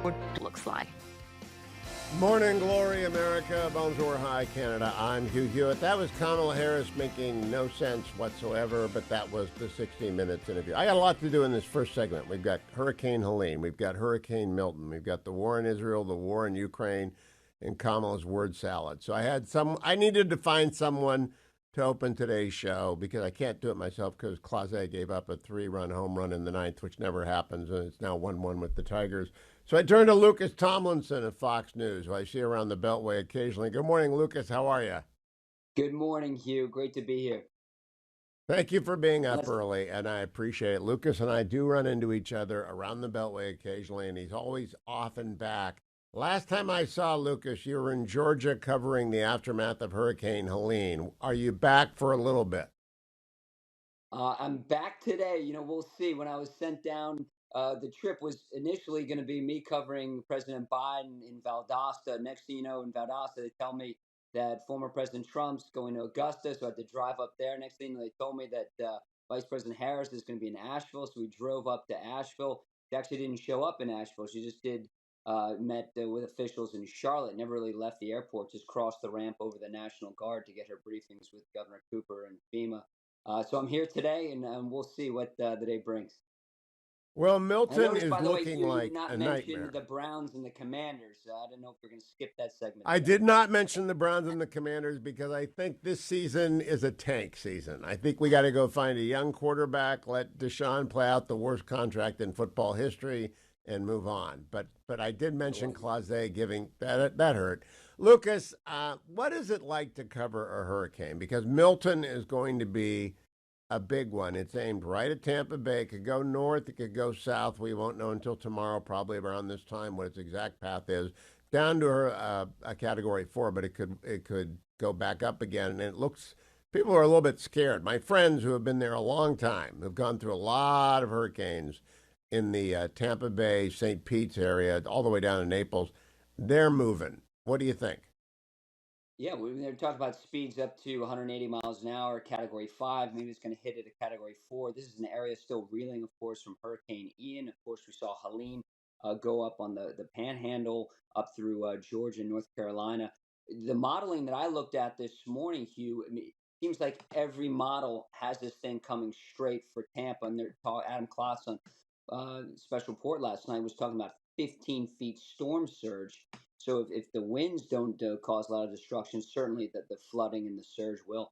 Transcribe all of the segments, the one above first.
what it looks like. Morning glory, America. Bonjour, hi, Canada. I'm Hugh Hewitt. That was Kamala Harris making no sense whatsoever, but that was the 60 Minutes interview. I got a lot to do in this first segment. We've got Hurricane Helene. We've got Hurricane Milton. We've got the war in Israel, the war in Ukraine, and Kamala's word salad. So I needed to find someone to open today's show because I can't do it myself because Clase gave up a 3-run home run in the ninth, which never happens, and it's now 1-1 with the Tigers. So I turned to Lucas Tomlinson of Fox News, who I see around the Beltway occasionally. Good morning, Lucas. How are you? Good morning, Hugh. Great to be here. Thank you for being up early, and I appreciate it. Lucas and I do run into each other around the Beltway occasionally, and he's always off and back. Last time I saw Lucas, you were in Georgia covering the aftermath of Hurricane Helene. Are you back for a little bit? I'm back today. We'll see. When I was sent down, the trip was initially going to be me covering President Biden in Valdosta. Next thing you know, in Valdosta, they tell me that former President Trump's going to Augusta, so I had to drive up there. Next thing they told me that Vice President Harris is going to be in Asheville, so we drove up to Asheville. She actually didn't show up in Asheville. She just met with officials in Charlotte, never really left the airport, just crossed the ramp over the National Guard to get her briefings with Governor Cooper and FEMA. So I'm here today, and we'll see what the day brings. Well, Milton noticed, is by the way, looking you like did not a mention nightmare. the Browns and the Commanders. I don't know if we're going to skip that segment. I did not mention the Browns and the Commanders because I think this season is a tank season. I think we got to go find a young quarterback, let Deshaun play out the worst contract in football history, and move on. But I did mention Clase giving that hurt. Lucas, what is it like to cover a hurricane? Because Milton is going to be a big one. It's aimed right at Tampa Bay. It could go north. It could go south. We won't know until tomorrow, probably around this time, what its exact path is. Down to a Category 4, but it could go back up again. And it looks, people are a little bit scared. My friends who have been there a long time, have gone through a lot of hurricanes in the Tampa Bay, St. Pete's area, all the way down to Naples, they're moving. What do you think? Yeah, they're talking about speeds up to 180 miles an hour, Category 5. Maybe it's going to hit at a Category 4. This is an area still reeling, of course, from Hurricane Ian. Of course, we saw Helene go up on the panhandle up through Georgia and North Carolina. The modeling that I looked at this morning, Hugh, I mean, it seems like every model has this thing coming straight for Tampa. And Adam Klotz on special report last night was talking about 15 feet storm surge. So if the winds don't cause a lot of destruction, certainly the flooding and the surge will.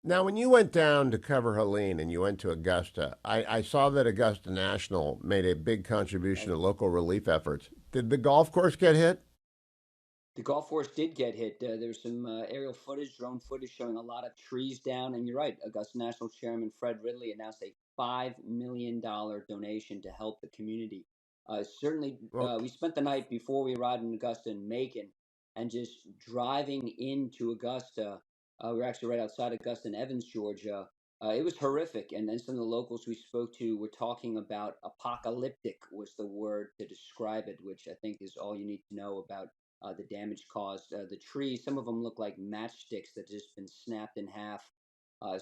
Now, when you went down to cover Helene and you went to Augusta, I saw that Augusta National made a big contribution to local relief efforts. Did the golf course get hit? The golf course did get hit. There's some aerial footage, drone footage showing a lot of trees down. And you're right, Augusta National Chairman Fred Ridley announced a $5 million donation to help the community. Certainly, we spent the night before we arrived in Augusta in Macon, and just driving into Augusta. We were actually right outside Augusta in Evans, Georgia. It was horrific. And then some of the locals we spoke to were talking about apocalyptic was the word to describe it, which I think is all you need to know about the damage caused. The trees, some of them look like matchsticks that just been snapped in half.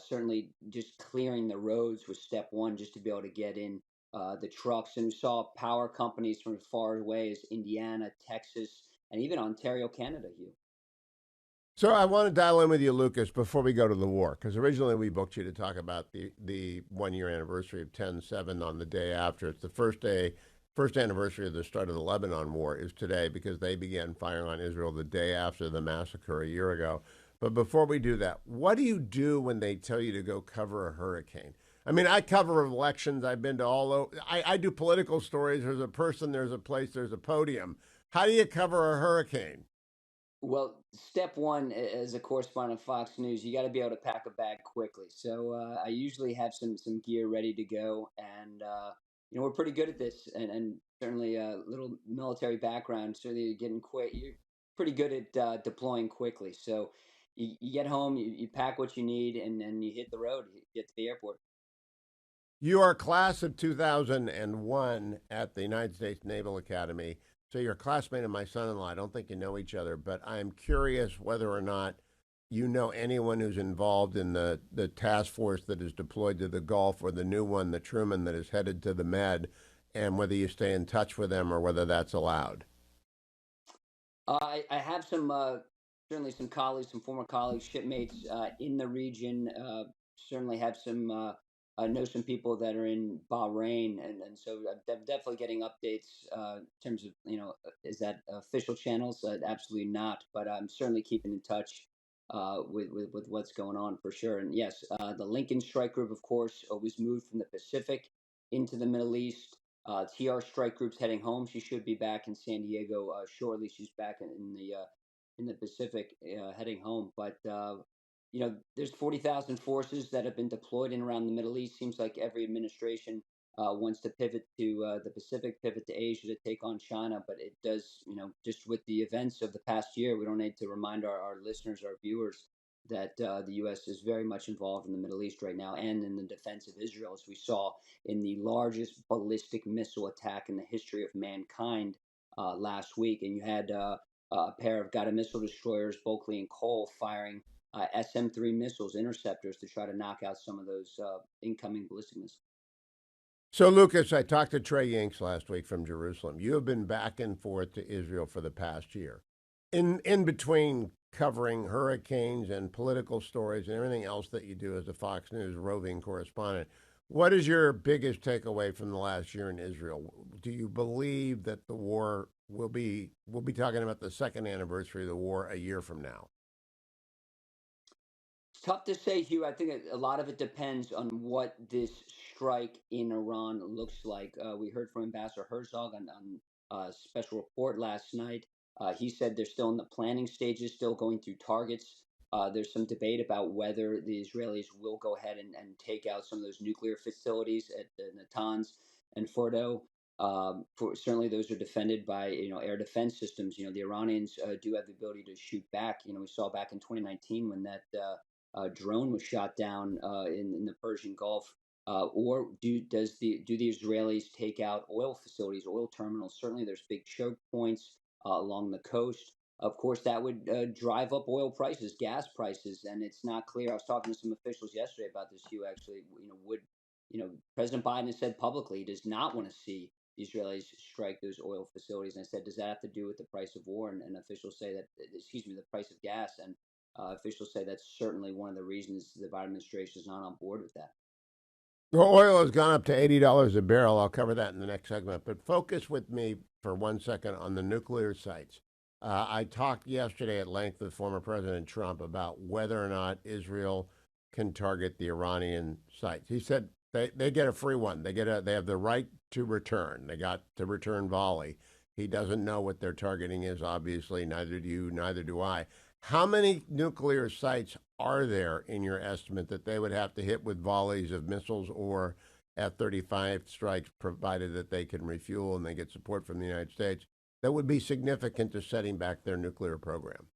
Certainly, just clearing the roads was step one, just to be able to get in the trucks. And we saw power companies from as far away as Indiana, Texas, and even Ontario, Canada, Hugh. So I want to dial in with you, Lucas, before we go to the war, because originally we booked you to talk about the 1-year anniversary of 10/7 on the day after. It's the first anniversary of the start of the Lebanon war is today because they began firing on Israel the day after the massacre a year ago. But before we do that, what do you do when they tell you to go cover a hurricane? I mean, I cover elections. I've been to all over. I do political stories. There's a person, there's a place, there's a podium. How do you cover a hurricane? Well, step one, as a correspondent of Fox News, you got to be able to pack a bag quickly. So I usually have some gear ready to go, and we're pretty good at this, and certainly a little military background. Certainly, you're pretty good at deploying quickly. So you get home, you pack what you need, and then you hit the road, you get to the airport. You are class of 2001 at the United States Naval Academy. So you're a classmate of my son-in-law. I don't think you know each other, but I'm curious whether or not you know anyone who's involved in the task force that is deployed to the Gulf, or the new one, the Truman, that is headed to the Med. and whether you stay in touch with them or whether that's allowed. I have some certainly some colleagues, some former colleagues, shipmates in the region. Certainly have some I know some people that are in Bahrain, and so I'm definitely getting updates in terms of is that official channels? Absolutely not, but I'm certainly keeping in touch with what's going on for sure. And yes, the Lincoln Strike Group, of course, was moved from the Pacific into the Middle East. TR Strike Group's heading home. She should be back in San Diego shortly. She's back in the Pacific, heading home. But there's 40,000 forces that have been deployed in around the Middle East. Seems like every administration wants to pivot to the Pacific, pivot to Asia to take on China. But it does, just with the events of the past year, we don't need to remind our listeners, our viewers, that the U.S. is very much involved in the Middle East right now and in the defense of Israel, as we saw in the largest ballistic missile attack in the history of mankind last week. And you had a pair of guided missile destroyers, Bulkley and Cole, firing SM-3 missiles, interceptors, to try to knock out some of those incoming ballistic missiles. So, Lucas, I talked to Trey Yanks last week from Jerusalem. You have been back and forth to Israel for the past year. In between covering hurricanes and political stories and everything else that you do as a Fox News roving correspondent, what is your biggest takeaway from the last year in Israel? Do you believe that the war we'll be talking about the second anniversary of the war a year from now? It's tough to say, Hugh. I think a lot of it depends on what this strike in Iran looks like. We heard from Ambassador Herzog on a special report last night. He said they're still in the planning stages, still going through targets. There's some debate about whether the Israelis will go ahead and take out some of those nuclear facilities at Natanz and Fordo. Certainly, those are defended by air defense systems. The Iranians do have the ability to shoot back. We saw back in 2019 when that drone was shot down in the Persian Gulf. Or do the Israelis take out oil facilities, oil terminals? Certainly, there's big choke points along the coast. Of course, that would drive up oil prices, gas prices, and it's not clear. I was talking to some officials yesterday about this. Hugh, actually, would President Biden has said publicly he does not want to see the Israelis strike those oil facilities. And I said, does that have to do with the price of war? And officials say that, excuse me, the price of gas. And officials say that's certainly one of the reasons the Biden administration is not on board with that. Well, oil has gone up to $80 a barrel. I'll cover that in the next segment. But focus with me for 1 second on the nuclear sites. I talked yesterday at length with former President Trump about whether or not Israel can target the Iranian sites. He said they get a free one. They have the right to return. They got to return volley. He doesn't know what their targeting is, obviously. Neither do you, neither do I. How many nuclear sites are there in your estimate that they would have to hit with volleys of missiles or F-35 strikes, provided that they can refuel and they get support from the United States, that would be significant to setting back their nuclear program?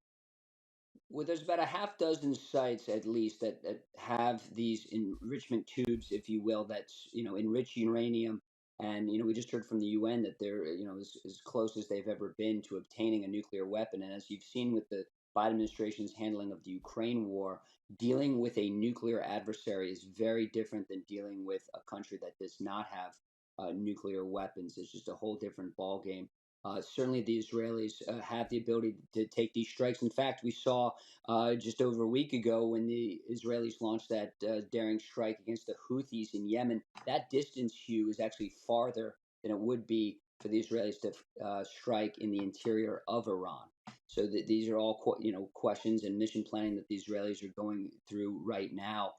Well, there's about a half dozen sites at least that have these enrichment tubes, if you will, that's enrich uranium. And we just heard from the UN that they're as close as they've ever been to obtaining a nuclear weapon. And as you've seen with the Biden administration's handling of the Ukraine war, dealing with a nuclear adversary is very different than dealing with a country that does not have nuclear weapons. It's just a whole different ball game. Certainly, the Israelis have the ability to take these strikes. In fact, we saw just over a week ago when the Israelis launched that daring strike against the Houthis in Yemen. That distance, Hugh, is actually farther than it would be for the Israelis to strike in the interior of Iran. So these are all questions and mission planning that the Israelis are going through right now.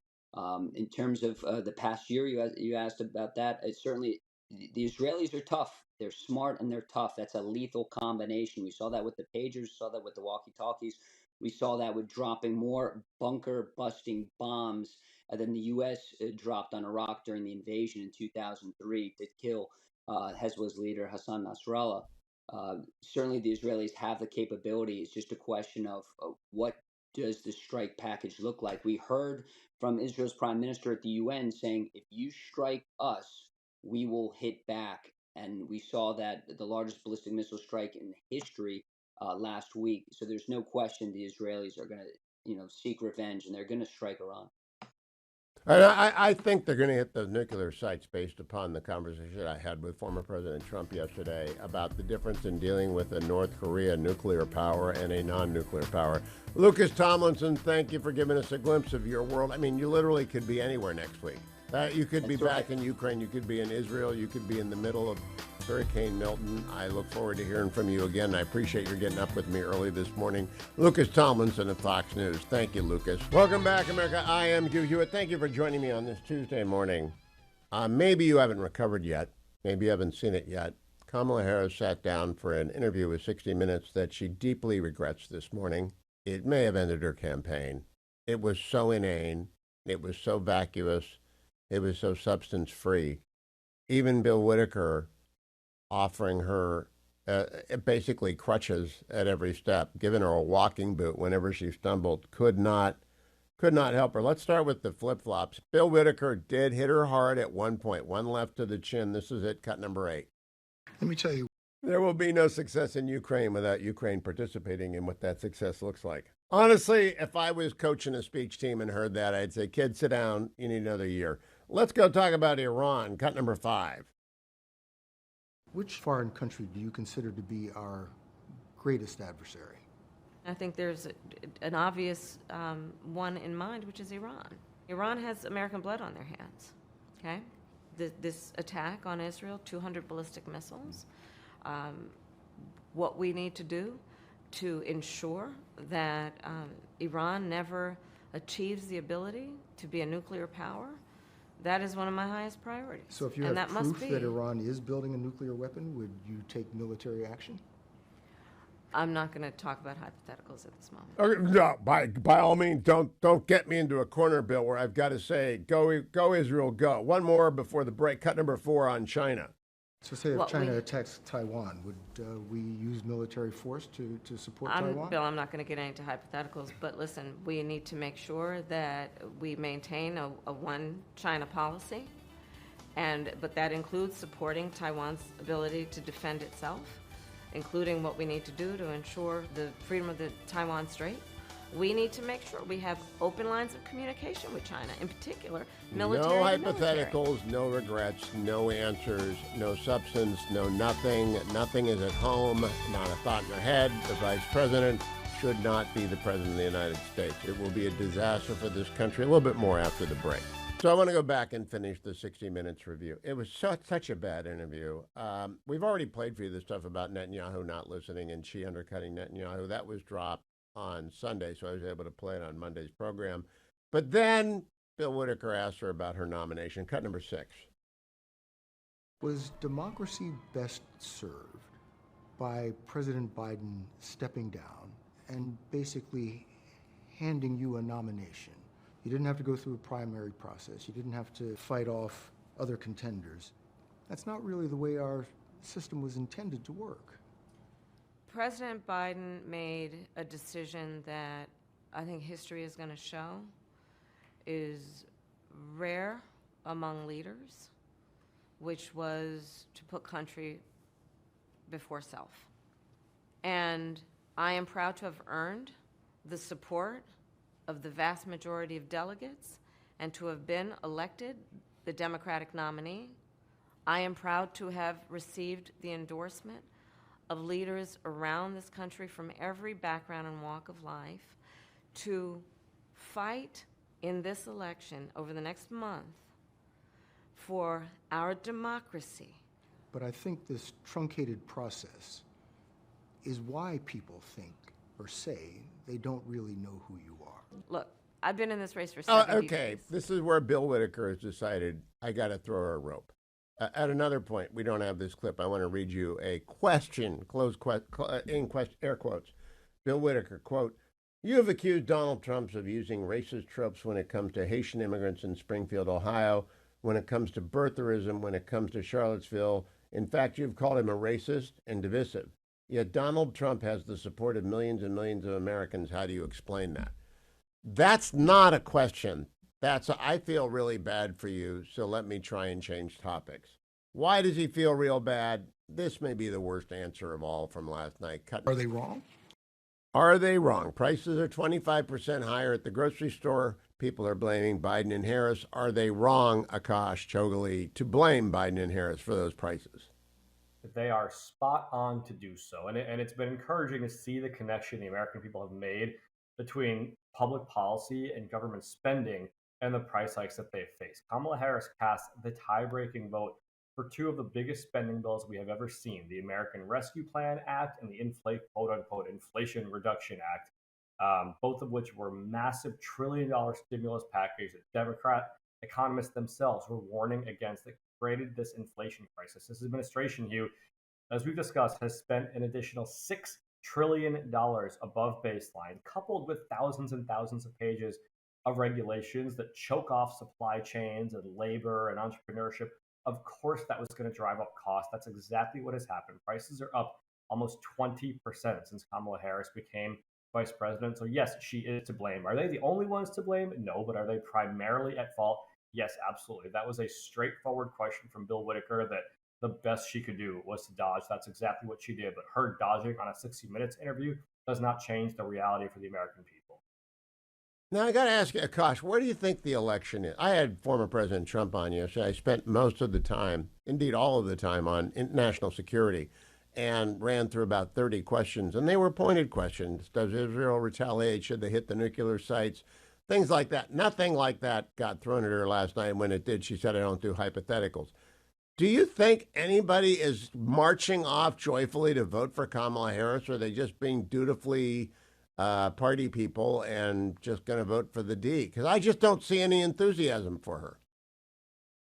In terms of the past year, you asked about that. It certainly the Israelis are tough. They're smart and they're tough. That's a lethal combination. We saw that with the pagers, saw that with the walkie-talkies. We saw that with dropping more bunker busting bombs than the U.S. Dropped on Iraq during the invasion in 2003 to kill Hezbollah's leader Hassan Nasrallah. Certainly, the Israelis have the capability. It's just a question of what does the strike package look like. We heard from Israel's prime minister at the UN saying, if you strike us, we will hit back. And we saw that the largest ballistic missile strike in history last week. So there's no question the Israelis are going to, seek revenge and they're going to strike Iran. And I think they're going to hit those nuclear sites based upon the conversation I had with former President Trump yesterday about the difference in dealing with a North Korea nuclear power and a non-nuclear power. Lucas Tomlinson, thank you for giving us a glimpse of your world. I mean, you literally could be anywhere next week. You could be back in Ukraine. You could be in Israel. You could be in the middle of Hurricane Milton. I look forward to hearing from you again. I appreciate your getting up with me early this morning. Lucas Tomlinson of Fox News. Thank you, Lucas. Welcome back, America. I am Hugh Hewitt. Thank you for joining me on this Tuesday morning. Maybe you haven't recovered yet. Maybe you haven't seen it yet. Kamala Harris sat down for an interview with 60 Minutes that she deeply regrets this morning. It may have ended her campaign. It was so inane. It was so vacuous. It was so substance-free. Even Bill Whitaker offering her basically crutches at every step, giving her a walking boot whenever she stumbled, could not help her. Let's start with the flip-flops. Bill Whitaker did hit her hard at one point, one left to the chin. This is it, cut number 8. Let me tell you. There will be no success in Ukraine without Ukraine participating in what that success looks like. Honestly, if I was coaching a speech team and heard that, I'd say, kids, sit down. You need another year. Let's go talk about Iran, cut number 5. Which foreign country do you consider to be our greatest adversary? I think there's an obvious one in mind, which is Iran. Iran has American blood on their hands, okay? This attack on Israel, 200 ballistic missiles. What we need to do to ensure that Iran never achieves the ability to be a nuclear power, that is one of my highest priorities. So if you and have that proof must that Iran is building a nuclear weapon, would you take military action? I'm not going to talk about hypotheticals at this moment. Okay, no, by all means, don't get me into a corner, Bill, where I've got to say, go Israel, go. One more before the break, cut number 4 on China. So say if China attacks Taiwan, would we use military force to support Taiwan? Bill, I'm not going to get into hypotheticals, but listen, we need to make sure that we maintain a one China policy, but that includes supporting Taiwan's ability to defend itself, including what we need to do to ensure the freedom of the Taiwan Strait. We need to make sure we have open lines of communication with China, in particular, military. No hypotheticals, no regrets, no answers, no substance, no nothing. Nothing is at home, not a thought in your head. The vice president should not be the president of the United States. It will be a disaster for this country. A little bit more after the break. So I want to go back and finish the 60 Minutes review. It was such a bad interview. We've already played for you the stuff about Netanyahu not listening and she undercutting Netanyahu. That was dropped on Sunday, so I was able to play it on Monday's program. But then Bill Whitaker asked her about her nomination. Cut number 6. Was democracy best served by President Biden stepping down and basically handing you a nomination? You didn't have to go through a primary process. You didn't have to fight off other contenders. That's not really the way our system was intended to work. President Biden made a decision that I think history is going to show is rare among leaders, which was to put country before self. And I am proud to have earned the support of the vast majority of delegates and to have been elected the Democratic nominee. I am proud to have received the endorsement of leaders around this country from every background and walk of life to fight in this election over the next month for our democracy. But I think this truncated process is why people think or say they don't really know who you are. Look, I've been in this race for 70 okay, days. this is where Bill Whitaker has decided I got to throw her a rope. At another point, we don't have this clip. I want to read you a question, air quotes. Bill Whitaker, quote, "You have accused Donald Trump of using racist tropes when it comes to Haitian immigrants in Springfield, Ohio, when it comes to birtherism, when it comes to Charlottesville. In fact, you've called him a racist and divisive. Yet Donald Trump has the support of millions and millions of Americans. How do you explain that?" That's not a question. I feel really bad for you, so let me try and change topics. Why does he feel real bad? This may be the worst answer of all from last night. Are they wrong? Are they wrong? Prices are 25% higher at the grocery store. People are blaming Biden and Harris. Are they wrong, Akash Chogali, to blame Biden and Harris for those prices? They are spot on to do so. And it's been encouraging to see the connection the American people have made between public policy and government spending and the price hikes that they've faced. Kamala Harris cast the tie-breaking vote for two of the biggest spending bills we have ever seen, the American Rescue Plan Act and the quote-unquote Inflation Reduction Act, both of which were massive trillion-dollar stimulus packages that Democrat economists themselves were warning against that created this inflation crisis. This administration, Hugh, as we've discussed, has spent an additional $6 trillion above baseline, coupled with thousands and thousands of pages of regulations that choke off supply chains and labor and entrepreneurship. Of course, that was going to drive up costs. That's exactly what has happened. Prices are up almost 20% since Kamala Harris became vice president. So, yes, she is to blame. Are they the only ones to blame? No, but are they primarily at fault? Yes, absolutely. That was a straightforward question from Bill Whitaker that the best she could do was to dodge. That's exactly what she did. But her dodging on a 60 Minutes interview does not change the reality for the American people. Now, I got to ask you, Akash, where do you think the election is? I had former President Trump on yesterday. I spent most of the time, indeed all of the time, on national security and ran through about 30 questions. And they were pointed questions. Does Israel retaliate? Should they hit the nuclear sites? Things like that. Nothing like that got thrown at her last night. When it did, she said, I don't do hypotheticals. Do you think anybody is marching off joyfully to vote for Kamala Harris, or are they just being dutifully party people and just going to vote for the D? Because I just don't see any enthusiasm for her.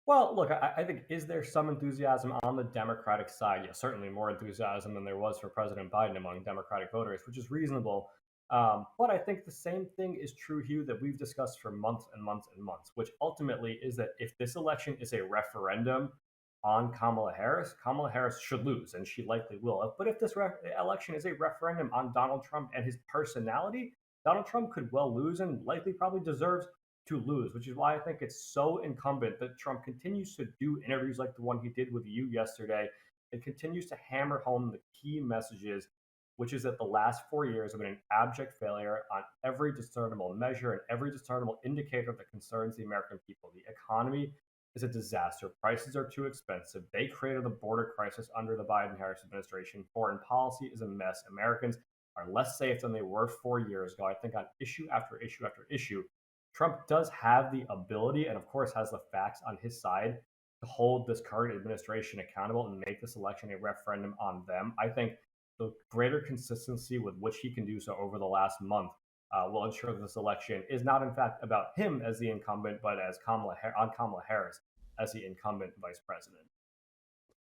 Well, look, I think, is there some enthusiasm on the Democratic side? Yeah, certainly more enthusiasm than there was for President Biden among Democratic voters, which is reasonable. But I think the same thing is true, Hugh, that we've discussed for months and months and months, which ultimately is that if this election is a referendum on Kamala Harris should lose, and she likely will. But if this election is a referendum on Donald Trump and his personality, Donald Trump could well lose and likely probably deserves to lose, which is why I think it's so incumbent that Trump continues to do interviews like the one he did with you yesterday and continues to hammer home the key messages, which is that the last 4 years have been an abject failure on every discernible measure and every discernible indicator that concerns the American people. The economy is a disaster. Prices are too expensive. They created the border crisis under the Biden-Harris administration. Foreign policy is a mess. Americans are less safe than they were 4 years ago. I think on issue after issue after issue, Trump does have the ability and, of course, has the facts on his side to hold this current administration accountable and make this election a referendum on them. I think the greater consistency with which he can do so over the last month will ensure that this election is not, in fact, about him as the incumbent, but as Kamala Harris as the incumbent vice president.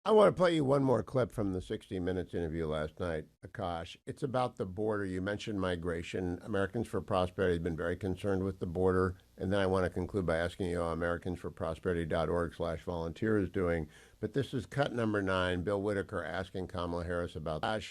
I want to play you one more clip from the 60 Minutes interview last night, Akash. It's about the border. You mentioned migration. Americans for Prosperity have been very concerned with the border. And then I want to conclude by asking you how americansforprosperity.org/volunteer is doing. But this is cut number 9, Bill Whitaker asking Kamala Harris about that.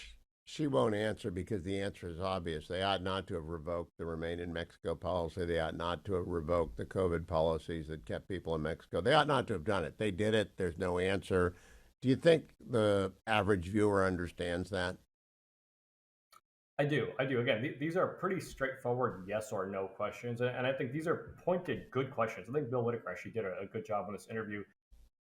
She won't answer because the answer is obvious. They ought not to have revoked the Remain in Mexico policy. They ought not to have revoked the COVID policies that kept people in Mexico. They ought not to have done it. They did it. There's no answer. Do you think the average viewer understands that? I do. Again, these are pretty straightforward yes or no questions. And I think these are pointed, good questions. I think Bill Whitaker actually did a good job on this interview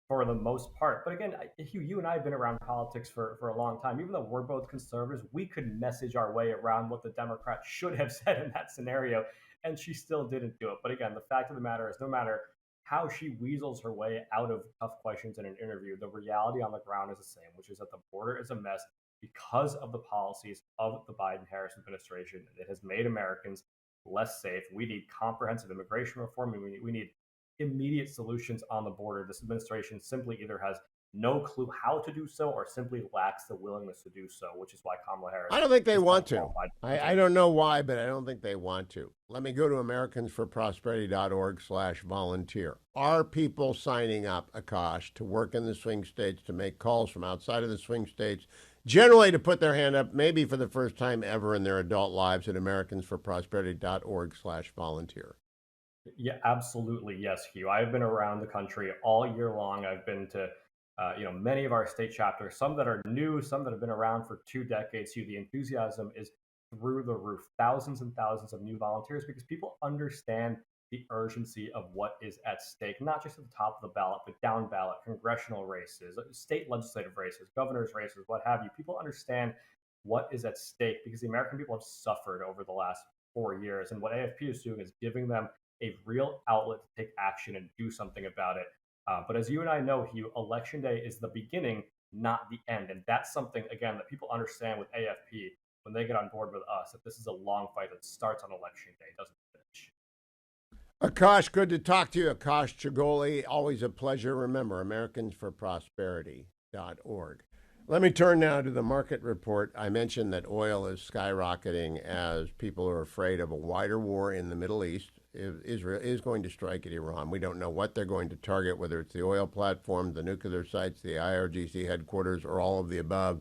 for the most part. But again, Hugh, you and I have been around politics for a long time. Even though we're both conservatives, we could message our way around what the Democrats should have said in that scenario, and she still didn't do it. But again, the fact of the matter is, no matter how she weasels her way out of tough questions in an interview, the reality on the ground is the same, which is that the border is a mess because of the policies of the Biden-Harris administration. It has made Americans less safe. We need comprehensive immigration reform. We need immediate solutions on the border. This administration simply either has no clue how to do so or simply lacks the willingness to do so, which is why Kamala Harris. I don't think they want to. I don't know why, but I don't think they want to. Let me go to americansforprosperity.org/volunteer. Are people signing up, Akash, to work in the swing states, to make calls from outside of the swing states, generally to put their hand up, maybe for the first time ever in their adult lives, at americansforprosperity.org/volunteer? Yeah, absolutely. Yes, Hugh. I've been around the country all year long. I've been to many of our state chapters, some that are new, some that have been around for 2 decades. Hugh, the enthusiasm is through the roof. Thousands and thousands of new volunteers because people understand the urgency of what is at stake, not just at the top of the ballot, but down ballot, congressional races, state legislative races, governor's races, what have you. People understand what is at stake because the American people have suffered over the last 4 years. And what AFP is doing is giving them a real outlet to take action and do something about it. But as you and I know, Hugh, Election Day is the beginning, not the end. And that's something, again, that people understand with AFP when they get on board with us, that this is a long fight that starts on Election Day, doesn't finish. Akash, good to talk to you. Akash Chagoli, always a pleasure. Remember, AmericansForProsperity.org. Let me turn now to the market report. I mentioned that oil is skyrocketing as people are afraid of a wider war in the Middle East. Israel is going to strike at Iran. We don't know what they're going to target, whether it's the oil platform, the nuclear sites, the IRGC headquarters, or all of the above.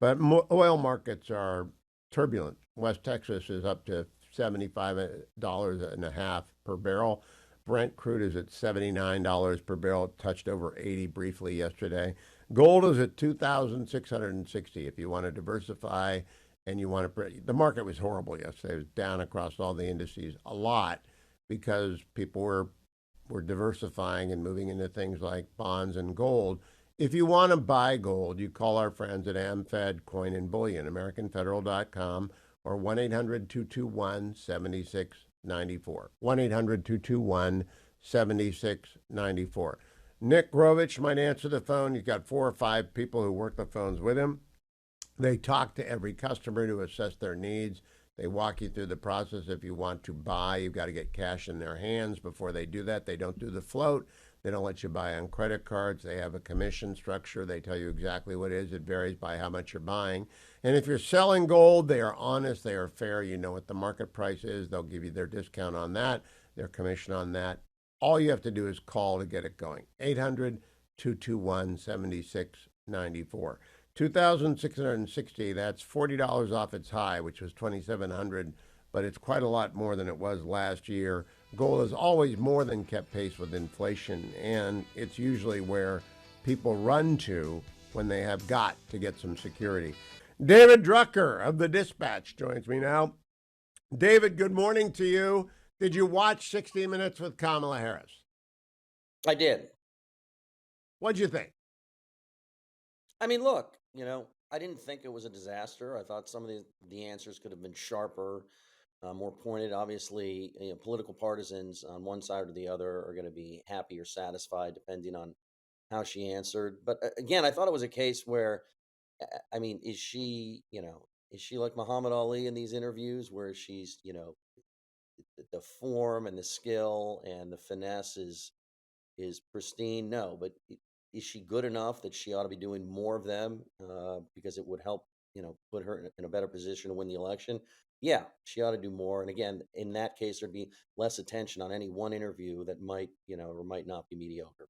But oil markets are turbulent. West Texas is up to $75.50 per barrel. Brent crude is at $79 per barrel. It touched over 80 briefly yesterday. Gold is at $2,660. If you want to diversify and you want to, the market was horrible yesterday. It was down across all the indices a lot because people were diversifying and moving into things like bonds and gold. If you want to buy gold, you call our friends at AmFed Coin and Bullion, AmericanFederal.com, or 1-800-221-7694. 1-800-221-7694. Nick Grovich might answer the phone. He's got 4 or 5 people who work the phones with him. They talk to every customer to assess their needs. They walk you through the process. If you want to buy, you've got to get cash in their hands before they do that. They don't do the float. They don't let you buy on credit cards. They have a commission structure. They tell you exactly what it is. It varies by how much you're buying. And if you're selling gold, they are honest. They are fair. You know what the market price is. They'll give you their discount on that, their commission on that. All you have to do is call to get it going. 800-221-7694. 2,660, that's $40 off its high, which was 2,700, but it's quite a lot more than it was last year. Gold has always more than kept pace with inflation, and it's usually where people run to when they have got to get some security. David Drucker of the Dispatch joins me now. David, good morning to you. Did you watch 60 Minutes with Kamala Harris? I did. What'd you think? I mean, look, I didn't think it was a disaster. I thought some of the answers could have been sharper, more pointed. Obviously, political partisans on one side or the other are going to be happy or satisfied depending on how she answered. But again, I thought it was a case where, I mean, is she like Muhammad Ali in these interviews where she's, the form and the skill and the finesse is pristine? No, but is she good enough that she ought to be doing more of them because it would help, put her in a better position to win the election? Yeah, she ought to do more. And again, in that case, there'd be less attention on any one interview that might, or might not be mediocre.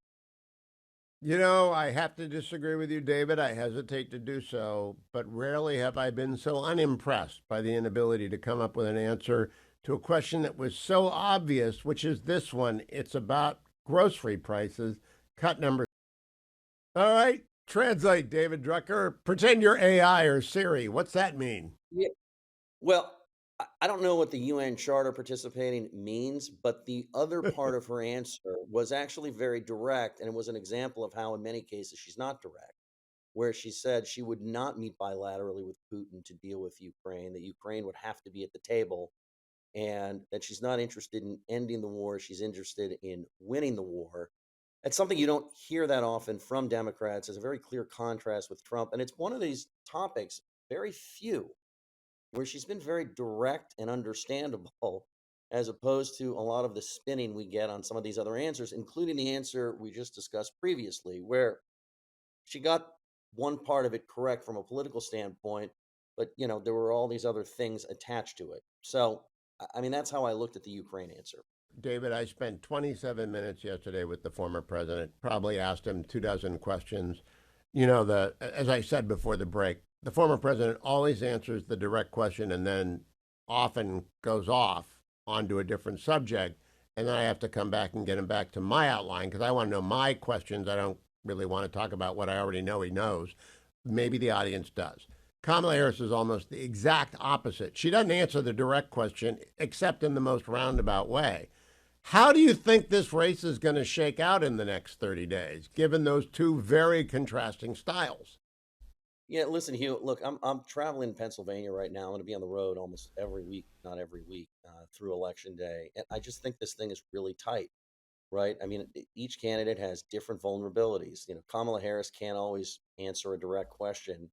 I have to disagree with you, David. I hesitate to do so, but rarely have I been so unimpressed by the inability to come up with an answer to a question that was so obvious, which is this one. It's about grocery prices. Cut number. All right, translate, David Drucker. Pretend you're AI or Siri. What's that mean? Yeah. Well, I don't know what the UN Charter participating means, but the other part of her answer was actually very direct, and it was an example of how in many cases she's not direct, where she said she would not meet bilaterally with Putin to deal with Ukraine, that Ukraine would have to be at the table, and that she's not interested in ending the war. She's interested in winning the war. That's something you don't hear that often from Democrats. It's a very clear contrast with Trump. And it's one of these topics, very few, where she's been very direct and understandable, as opposed to a lot of the spinning we get on some of these other answers, including the answer we just discussed previously, where she got one part of it correct from a political standpoint, but, there were all these other things attached to it. So, I mean, that's how I looked at the Ukraine answer. David, I spent 27 minutes yesterday with the former president, probably asked him 24 questions. As I said before the break, the former president always answers the direct question and then often goes off onto a different subject. And then I have to come back and get him back to my outline because I want to know my questions. I don't really want to talk about what I already know he knows. Maybe the audience does. Kamala Harris is almost the exact opposite. She doesn't answer the direct question except in the most roundabout way. How do you think this race is going to shake out in the next 30 days, given those two very contrasting styles? Yeah, listen, Hugh. Look, I'm traveling in Pennsylvania right now. I'm going to be on the road almost every week, not every week, through election day, and I just think this thing is really tight, right? I mean, each candidate has different vulnerabilities. Kamala Harris can't always answer a direct question,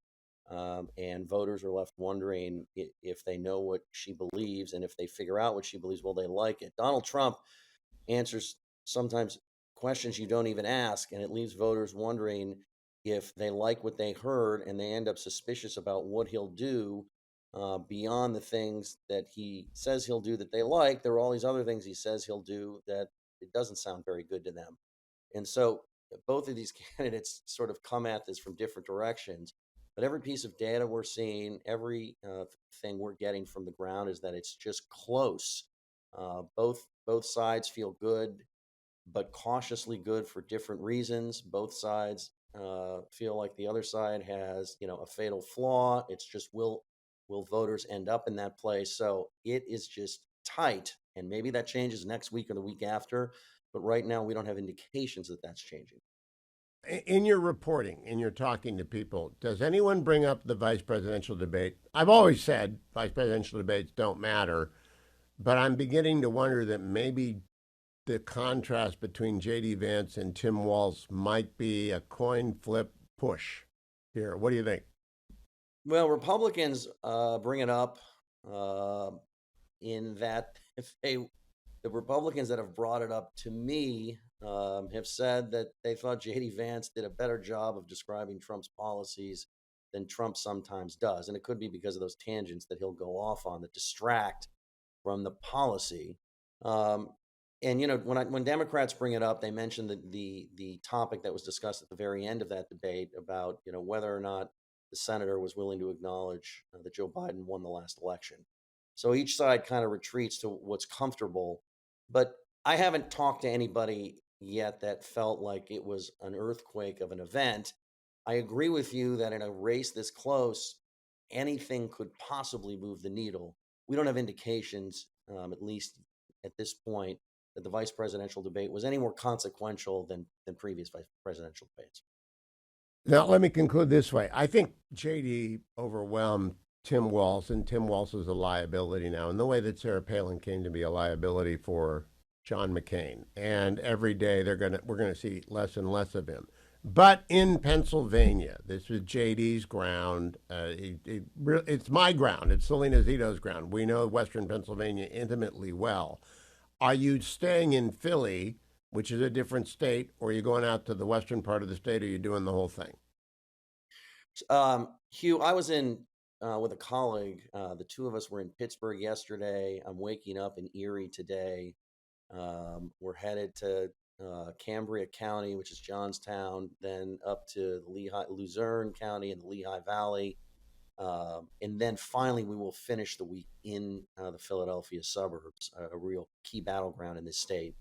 and voters are left wondering if they know what she believes, and if they figure out what she believes, will they like it? Donald Trump answers sometimes questions you don't even ask, and it leaves voters wondering if they like what they heard, and they end up suspicious about what he'll do beyond the things that he says he'll do that they like. There are all these other things he says he'll do that it doesn't sound very good to them. And so both of these candidates sort of come at this from different directions. But every piece of data we're seeing, every thing we're getting from the ground is that it's just close. Both sides feel good, but cautiously good for different reasons. Both sides feel like the other side has, a fatal flaw. It's just will voters end up in that place? So it is just tight, and maybe that changes next week or the week after. But right now, we don't have indications that that's changing. In your reporting, in your talking to people, does anyone bring up the vice presidential debate? I've always said vice presidential debates don't matter, but I'm beginning to wonder that maybe the contrast between J.D. Vance and Tim Walz might be a coin flip push here. What do you think? Well, Republicans bring it up in that the Republicans that have brought it up to me have said that they thought J.D. Vance did a better job of describing Trump's policies than Trump sometimes does. And it could be because of those tangents that he'll go off on that distract from the policy. And when Democrats bring it up, they mention the topic that was discussed at the very end of that debate about whether or not the senator was willing to acknowledge that Joe Biden won the last election. So each side kind of retreats to what's comfortable. But I haven't talked to anybody yet that felt like it was an earthquake of an event. I agree with you that in a race this close, anything could possibly move the needle. We don't have indications, at least at this point, that the vice presidential debate was any more consequential than previous vice presidential debates. Now, let me conclude this way. I think J.D. overwhelmed Tim Walz, and Tim Walz is a liability now, in the way that Sarah Palin came to be a liability for John McCain. And every day we're going to see less and less of him. But in Pennsylvania, this is J.D.'s ground. It's my ground. It's Selena Zito's ground. We know Western Pennsylvania intimately well. Are you staying in Philly, which is a different state, or are you going out to the western part of the state, or are you doing the whole thing? Hugh, I was in with a colleague. The two of us were in Pittsburgh yesterday. I'm waking up in Erie today. We're headed to Cambria County, which is Johnstown, then up to Luzerne County and the Lehigh Valley. And then finally, we will finish the week in the Philadelphia suburbs, a real key battleground in this state.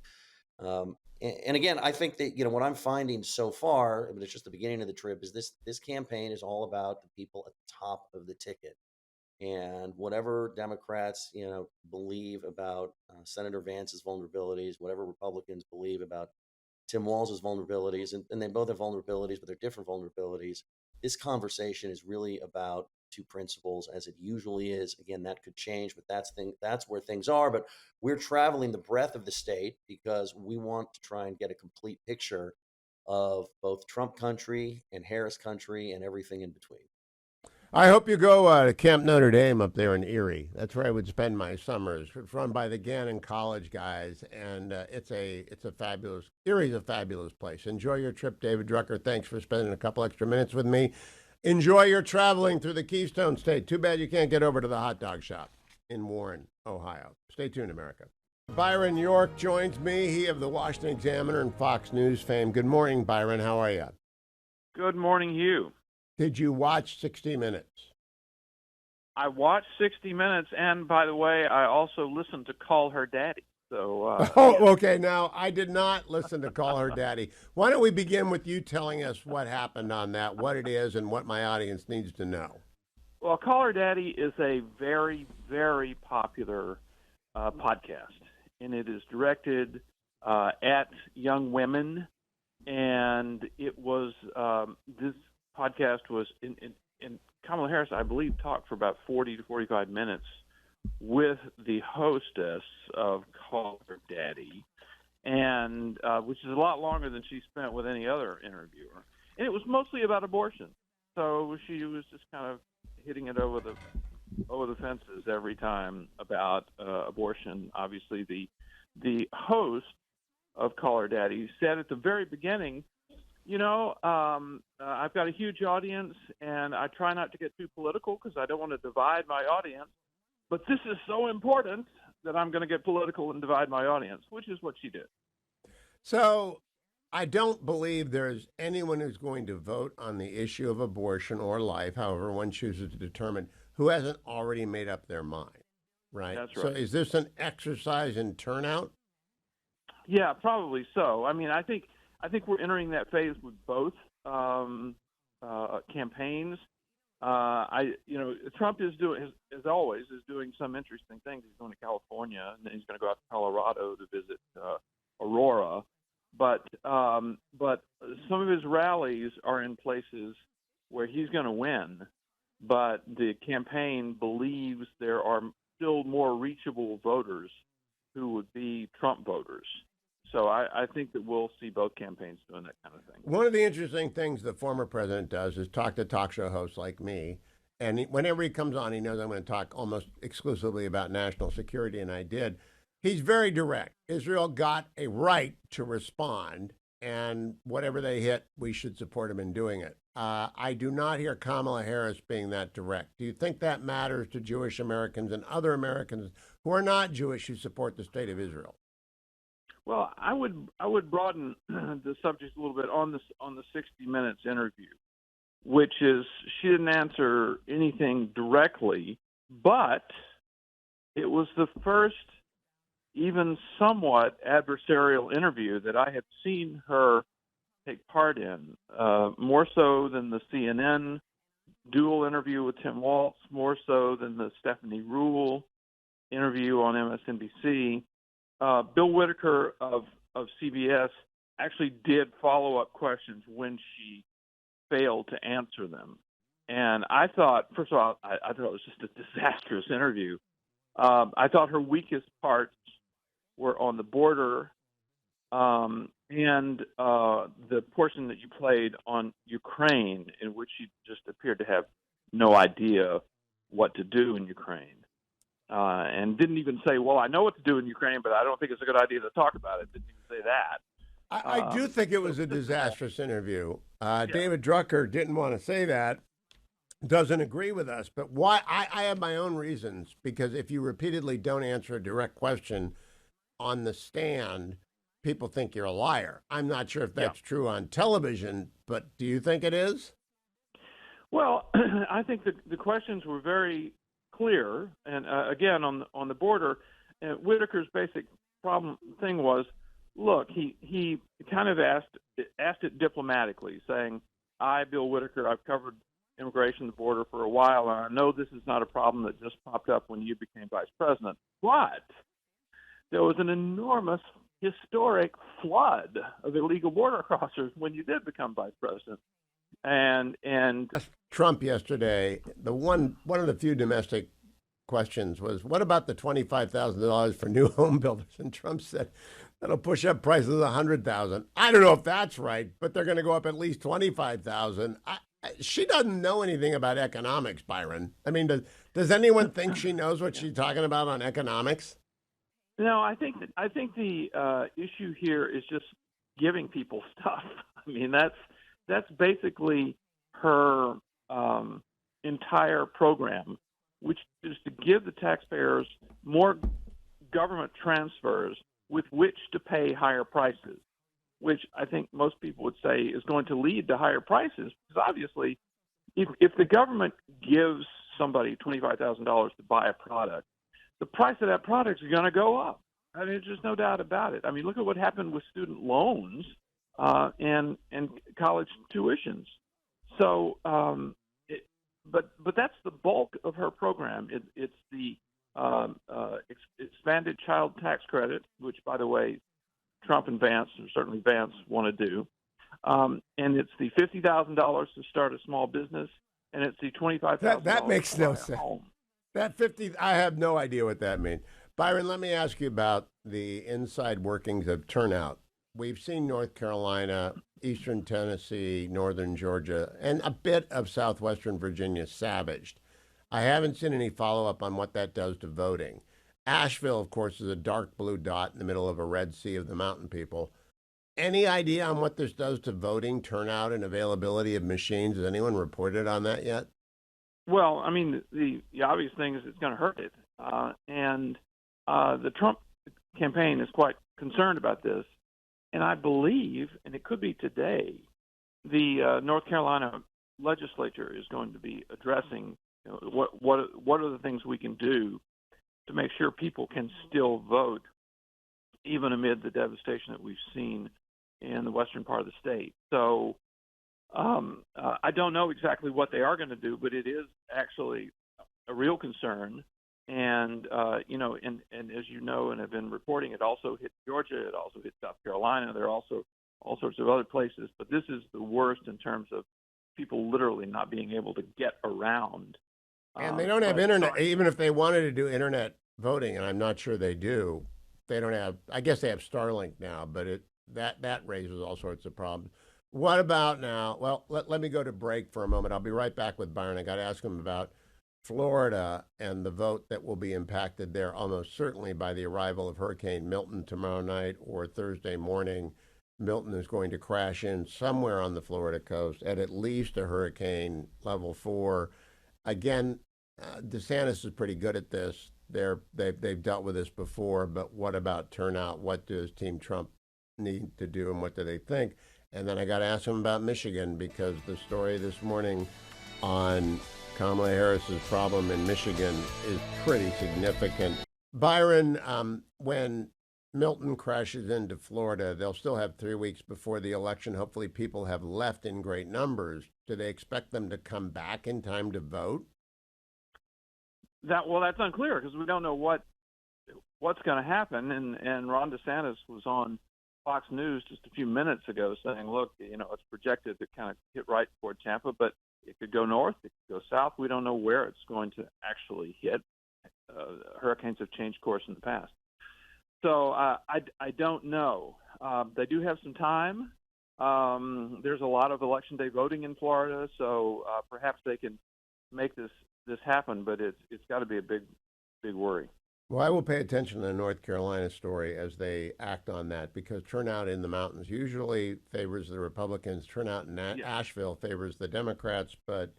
And again, I think that what I'm finding so far, but it's just the beginning of the trip, is this campaign is all about the people at the top of the ticket, and whatever Democrats believe about Senator Vance's vulnerabilities, whatever Republicans believe about Tim Walz's vulnerabilities, and they both have vulnerabilities, but they're different vulnerabilities. This conversation is really about two principles, as it usually is. Again, that could change, but that's where things are. But we're traveling the breadth of the state because we want to try and get a complete picture of both Trump country and Harris country and everything in between. I hope you go to Camp Notre Dame up there in Erie. That's where I would spend my summers. It's run by the Gannon College guys, and it's a fabulous. Erie's a fabulous place. Enjoy your trip, David Drucker. Thanks for spending a couple extra minutes with me. Enjoy your traveling through the Keystone State. Too bad you can't get over to the hot dog shop in Warren, Ohio. Stay tuned, America. Byron York joins me. He of the Washington Examiner and Fox News fame. Good morning, Byron. How are you? Good morning, Hugh. Did you watch 60 Minutes? I watched 60 Minutes, and by the way, I also listened to Call Her Daddy. So, okay. Now, I did not listen to Call Her Daddy. Why don't we begin with you telling us what happened on that, what it is, and what my audience needs to know? Well, Call Her Daddy is a very, very popular podcast, and it is directed at young women. And it was this podcast was in Kamala Harris, I believe, talked for about 40 to 45 minutes with the hostess of Call Her Daddy, and which is a lot longer than she spent with any other interviewer. And it was mostly about abortion. So she was just kind of hitting it over the fences every time about abortion. Obviously, the host of Call Her Daddy said at the very beginning, I've got a huge audience, and I try not to get too political because I don't want to divide my audience. But this is so important that I'm going to get political and divide my audience, which is what she did. So I don't believe there's anyone who's going to vote on the issue of abortion or life, however one chooses to determine, who hasn't already made up their mind, right? That's right. So is this an exercise in turnout? Yeah, probably so. I mean, I think we're entering that phase with both campaigns. Trump is doing, as always, is doing some interesting things. He's going to California, and then he's going to go out to Colorado to visit Aurora. But some of his rallies are in places where he's going to win, but the campaign believes there are still more reachable voters who would be Trump voters. So I think that we'll see both campaigns doing that kind of thing. One of the interesting things the former president does is talk to talk show hosts like me. And whenever he comes on, he knows I'm going to talk almost exclusively about national security, and I did. He's very direct. Israel got a right to respond, and whatever they hit, we should support them in doing it. I do not hear Kamala Harris being that direct. Do you think that matters to Jewish Americans and other Americans who are not Jewish who support the state of Israel? Well, I would broaden the subject a little bit on the 60 Minutes interview, which is she didn't answer anything directly, but it was the first even somewhat adversarial interview that I had seen her take part in, more so than the CNN dual interview with Tim Waltz, more so than the Stephanie Ruhle interview on MSNBC. Bill Whitaker of CBS actually did follow-up questions when she failed to answer them. And I thought, first of all, I thought it was just a disastrous interview. I thought her weakest parts were on the border and the portion that you played on Ukraine, in which she just appeared to have no idea what to do in Ukraine. And didn't even say, well, I know what to do in Ukraine, but I don't think it's a good idea to talk about it. Didn't even say that. I do think it was a disastrous interview. David Drucker didn't want to say that, doesn't agree with us. But why? I have my own reasons, because if you repeatedly don't answer a direct question on the stand, people think you're a liar. I'm not sure if that's true on television, but do you think it is? Well, I think the questions were very clear, and again on the border, Whitaker's basic thing was, look, he kind of asked it diplomatically, saying, I, Bill Whitaker, I've covered immigration at the border for a while, and I know this is not a problem that just popped up when you became vice president, but there was an enormous historic flood of illegal border crossers when you did become vice president. And Trump yesterday, one of the few domestic questions was, what about the $25,000 for new home builders? And Trump said, that'll push up prices $100,000. I don't know if that's right, but they're going to go up at least $25,000. She doesn't know anything about economics, Byron. I mean, does anyone think she knows what she's talking about on economics? No, I think the issue here is just giving people stuff. I mean, that's basically her entire program, which is to give the taxpayers more government transfers with which to pay higher prices, which I think most people would say is going to lead to higher prices. Because obviously, if the government gives somebody $25,000 to buy a product, the price of that product is going to go up. I mean, there's just no doubt about it. I mean, look at what happened with student loans and college tuitions. So but that's the bulk of her program. It's the expanded child tax credit, which, by the way, Trump and Vance, or certainly Vance, want to do. And it's the $50,000 to start a small business, and it's the $25,000 That makes to no buy a sense. home. That 50, I have no idea what that means. Byron, let me ask you about the inside workings of turnout. We've seen North Carolina, Eastern Tennessee, Northern Georgia, and a bit of Southwestern Virginia savaged. I haven't seen any follow-up on what that does to voting. Asheville, of course, is a dark blue dot in the middle of a red sea of the mountain people. Any idea on what this does to voting turnout and availability of machines? Has anyone reported on that yet? Well, I mean, the obvious thing is it's going to hurt it. And the Trump campaign is quite concerned about this. And I believe, and it could be today, the North Carolina legislature is going to be addressing what are the things we can do to make sure people can still vote, even amid the devastation that we've seen in the western part of the state. So I don't know exactly what they are going to do, but it is actually a real concern. And, and as you know and have been reporting, it also hit Georgia. It also hit South Carolina. There are also all sorts of other places. But this is the worst in terms of people literally not being able to get around. And they don't have internet. Even if they wanted to do internet voting, and I'm not sure they do, they don't have, I guess they have Starlink now, but that raises all sorts of problems. What about now? Well, let me go to break for a moment. I'll be right back with Byron. I got to ask him about Florida and the vote that will be impacted there almost certainly by the arrival of Hurricane Milton tomorrow night or Thursday morning. Milton is going to crash in somewhere on the Florida coast at least a hurricane level 4. Again, DeSantis is pretty good at this. They've dealt with this before, but what about turnout? What does Team Trump need to do, and what do they think? And then I got to ask him about Michigan, because the story this morning on Kamala Harris's problem in Michigan is pretty significant. Byron, when Milton crashes into Florida, they'll still have 3 weeks before the election. Hopefully people have left in great numbers. Do they expect them to come back in time to vote? That's unclear, because we don't know what's going to happen. And Ron DeSantis was on Fox News just a few minutes ago saying, look, it's projected to kind of hit right toward Tampa, but it could go north, it could go south. We don't know where it's going to actually hit. Hurricanes have changed course in the past. So I don't know. They do have some time. There's a lot of election day voting in Florida, so perhaps they can make this happen, but it's got to be a big worry. Well, I will pay attention to the North Carolina story as they act on that, because turnout in the mountains usually favors the Republicans. Turnout in Asheville favors the Democrats, but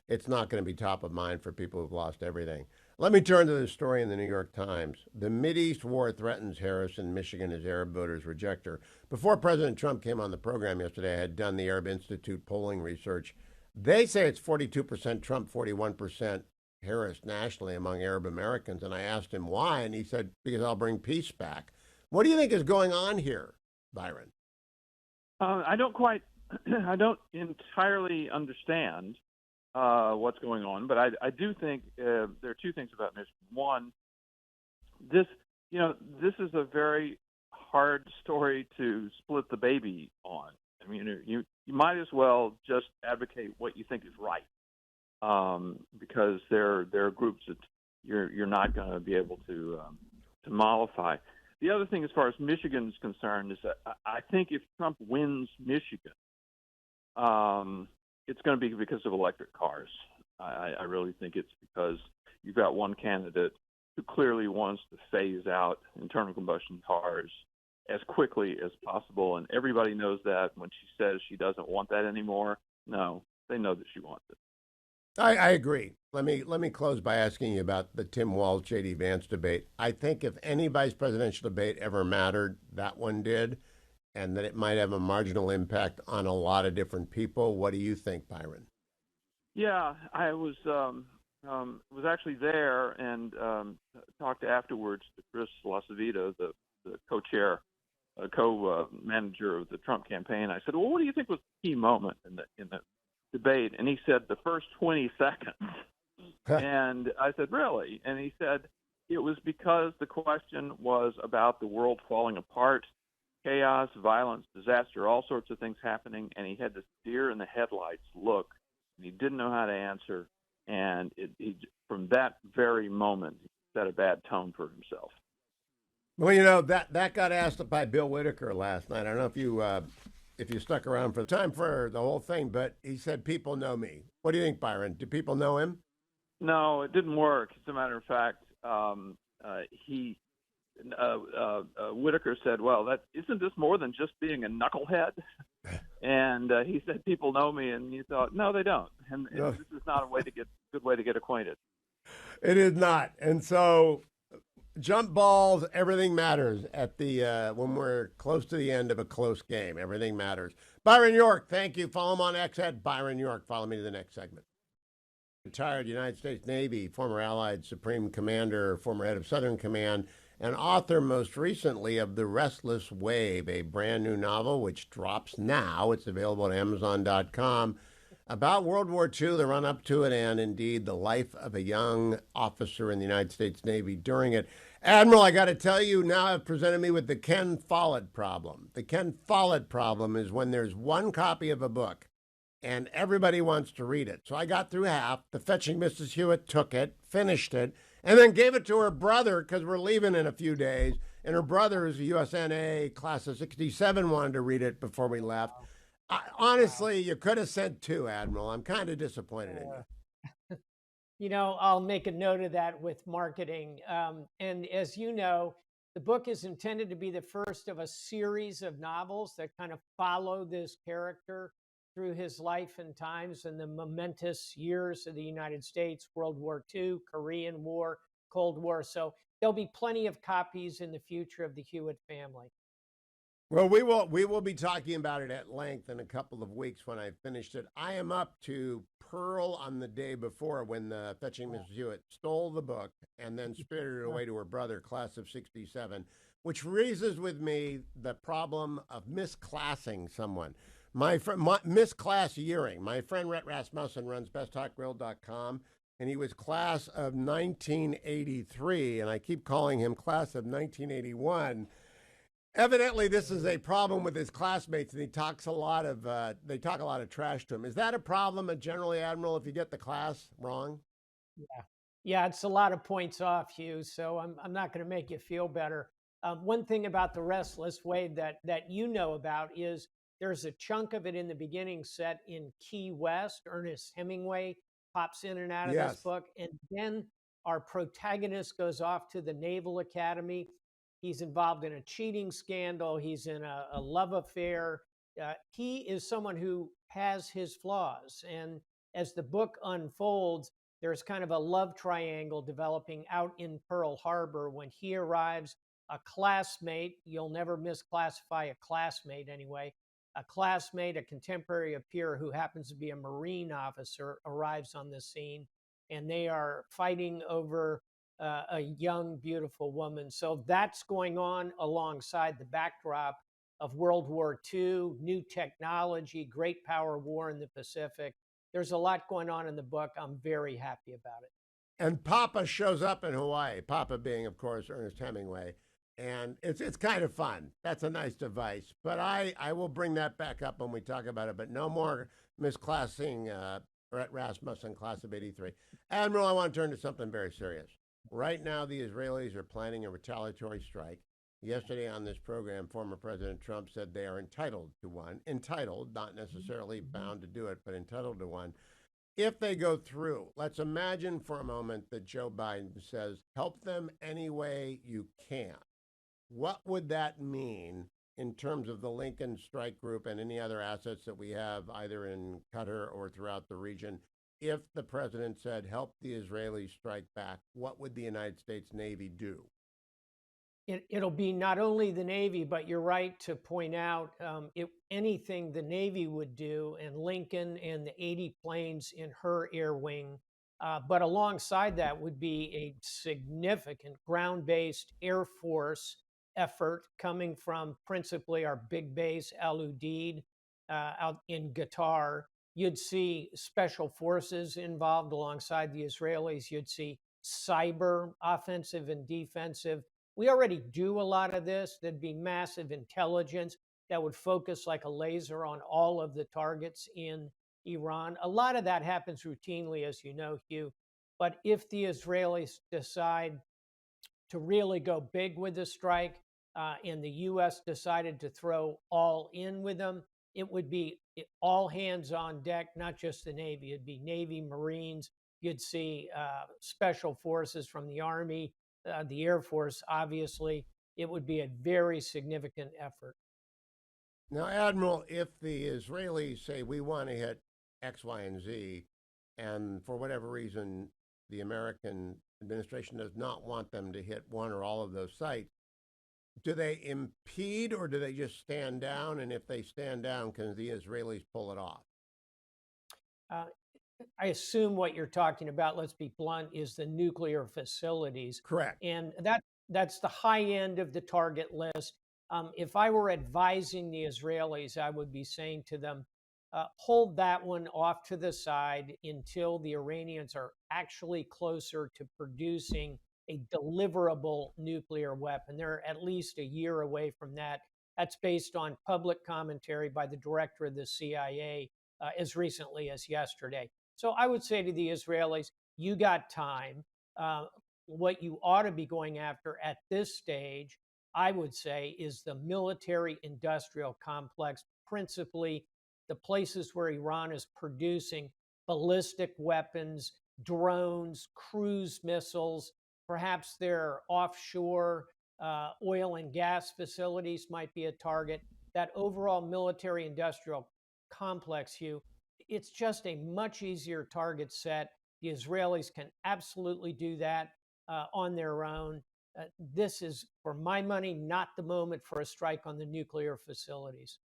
it's not going to be top of mind for people who've lost everything. Let me turn to the story in the New York Times. The Mideast war threatens Harris in Michigan as Arab voters reject her. Before President Trump came on the program yesterday, I had done the Arab Institute polling research. They say it's 42% Trump, 41% Harris nationally among Arab Americans. And I asked him why, and he said, because I'll bring peace back. What do you think is going on here, Byron? I don't entirely understand what's going on, but I do think there are two things about Michigan. One, this is a very hard story to split the baby on. I mean, you might as well just advocate what you think is right, because there are groups that you're not going to be able to mollify. The other thing, as far as Michigan is concerned, is that I think if Trump wins Michigan, it's going to be because of electric cars. I really think it's because you've got one candidate who clearly wants to phase out internal combustion cars as quickly as possible, and everybody knows that. When she says she doesn't want that anymore, no, they know that she wants it. I agree. Let me close by asking you about the Tim Walz, J.D. Vance debate. I think if any vice presidential debate ever mattered, that one did, and that it might have a marginal impact on a lot of different people. What do you think, Byron? Yeah, I was actually there and talked afterwards to Chris LaCivita, the co-chair, co-manager of the Trump campaign. I said, well, what do you think was the key moment in the debate, and he said the first 20 seconds. And I said, really? And he said it was because the question was about the world falling apart, chaos, violence, disaster, all sorts of things happening, and he had this deer in the headlights look, and he didn't know how to answer. And from that very moment, he set a bad tone for himself. Well, that got asked by Bill Whitaker last night. I don't know if you stuck around for the time for the whole thing, but he said people know me. What do you think, Byron? Do people know him? No, it didn't work. As a matter of fact, Whitaker said, "Well, isn't this more than just being a knucklehead?" And he said, "People know me," and you thought, "No, they don't." And No. This is not a good way to get acquainted. It is not, and so jump balls. Everything matters at the when we're close to the end of a close game. Everything matters. Byron York, thank you. Follow him on X at Byron York. Follow me to the next segment. Retired United States Navy, former Allied Supreme Commander, former head of Southern Command, and author most recently of The Restless Wave, a brand new novel which drops now. It's available at Amazon.com. About World War II, the run up to it, and indeed the life of a young officer in the United States Navy during it. Admiral, I got to tell you, now have presented me with the Ken Follett problem. The Ken Follett problem is when there's one copy of a book and everybody wants to read it. So I got through half. The fetching Mrs. Hewitt took it, finished it, and then gave it to her brother because we're leaving in a few days. And her brother, who's a USNA class of 67, wanted to read it before we left. Honestly, you could have sent two, Admiral. I'm kind of disappointed in you. I'll make a note of that with marketing. And as you know, the book is intended to be the first of a series of novels that kind of follow this character through his life and times and the momentous years of the United States, World War II, Korean War, Cold War. So there'll be plenty of copies in the future of the Hewitt family. Well, we will be talking about it at length in a couple of weeks when I've finished it. I am up to Pearl on the day before when the fetching Mrs. Hewitt stole the book and then spirited it away to her brother, class of 67, which raises with me the problem of misclassing someone. My friend, misclass yearing. My friend Rhett Rasmussen runs besttalkgrill.com, and he was class of 1983, and I keep calling him class of 1981. Evidently, this is a problem with his classmates, and they talk a lot of trash to him. Is that a problem, generally, Admiral, if you get the class wrong? Yeah, it's a lot of points off, Hugh. So I'm not going to make you feel better. One thing about The Restless Wave that you know about is there's a chunk of it in the beginning set in Key West. Ernest Hemingway pops in and out of this book, and then our protagonist goes off to the Naval Academy. He's involved in a cheating scandal. He's in a love affair. He is someone who has his flaws. And as the book unfolds, there's kind of a love triangle developing out in Pearl Harbor. When he arrives, a classmate, you'll never misclassify a classmate anyway, a classmate, a contemporary, a peer who happens to be a Marine officer arrives on the scene, and they are fighting over a young, beautiful woman. So that's going on alongside the backdrop of World War II, new technology, great power war in the Pacific. There's a lot going on in the book. I'm very happy about it. And Papa shows up in Hawaii, Papa being, of course, Ernest Hemingway. And it's kind of fun. That's a nice device. But I will bring that back up when we talk about it. But no more misclassing Rhett Rasmussen, class of 83. Admiral, I want to turn to something very serious. Right now, the Israelis are planning a retaliatory strike. Yesterday on this program, former President Trump said they are entitled to one. Entitled, not necessarily bound to do it, but entitled to one. If they go through, let's imagine for a moment that Joe Biden says, help them any way you can. What would that mean in terms of the Lincoln Strike Group and any other assets that we have either in Qatar or throughout the region? If the president said, help the Israelis strike back, what would the United States Navy do? It'll be not only the Navy, but you're right to point out anything the Navy would do, and Lincoln and the 80 planes in her air wing. But alongside that would be a significant ground-based Air Force effort coming from principally our big base, Al Udeid, out in Qatar. You'd see special forces involved alongside the Israelis. You'd see cyber, offensive and defensive. We already do a lot of this. There'd be massive intelligence that would focus like a laser on all of the targets in Iran. A lot of that happens routinely, as you know, Hugh. But if the Israelis decide to really go big with the strike, and the U.S. decided to throw all in with them, it would be all hands on deck, not just the Navy. It'd be Navy, Marines. You'd see special forces from the Army, the Air Force, obviously. It would be a very significant effort. Now, Admiral, if the Israelis say we want to hit X, Y, and Z, and for whatever reason the American administration does not want them to hit one or all of those sites, do they impede or do they just stand down? And if they stand down, can the Israelis pull it off? I assume what you're talking about, let's be blunt, is the nuclear facilities. Correct. And that's the high end of the target list. If I were advising the Israelis, I would be saying to them, hold that one off to the side until the Iranians are actually closer to producing a deliverable nuclear weapon. They're at least a year away from that. That's based on public commentary by the director of the CIA as recently as yesterday. So I would say to the Israelis, you got time. What you ought to be going after at this stage, I would say, is the military industrial complex, principally the places where Iran is producing ballistic weapons, drones, cruise missiles. Perhaps their offshore oil and gas facilities might be a target. That overall military industrial complex, Hugh, it's just a much easier target set. The Israelis can absolutely do that on their own. This is, for my money, not the moment for a strike on the nuclear facilities.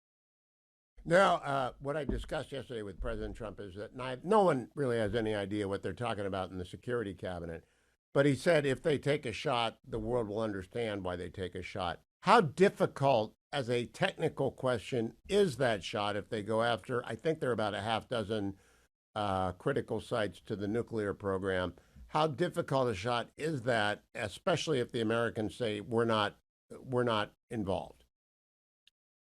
Now, what I discussed yesterday with President Trump is that no one really has any idea what they're talking about in the Security Cabinet. But he said if they take a shot, the world will understand why they take a shot. How difficult, as a technical question, is that shot if they go after, I think there are about a half dozen critical sites to the nuclear program. How difficult a shot is that, especially if the Americans say we're not involved?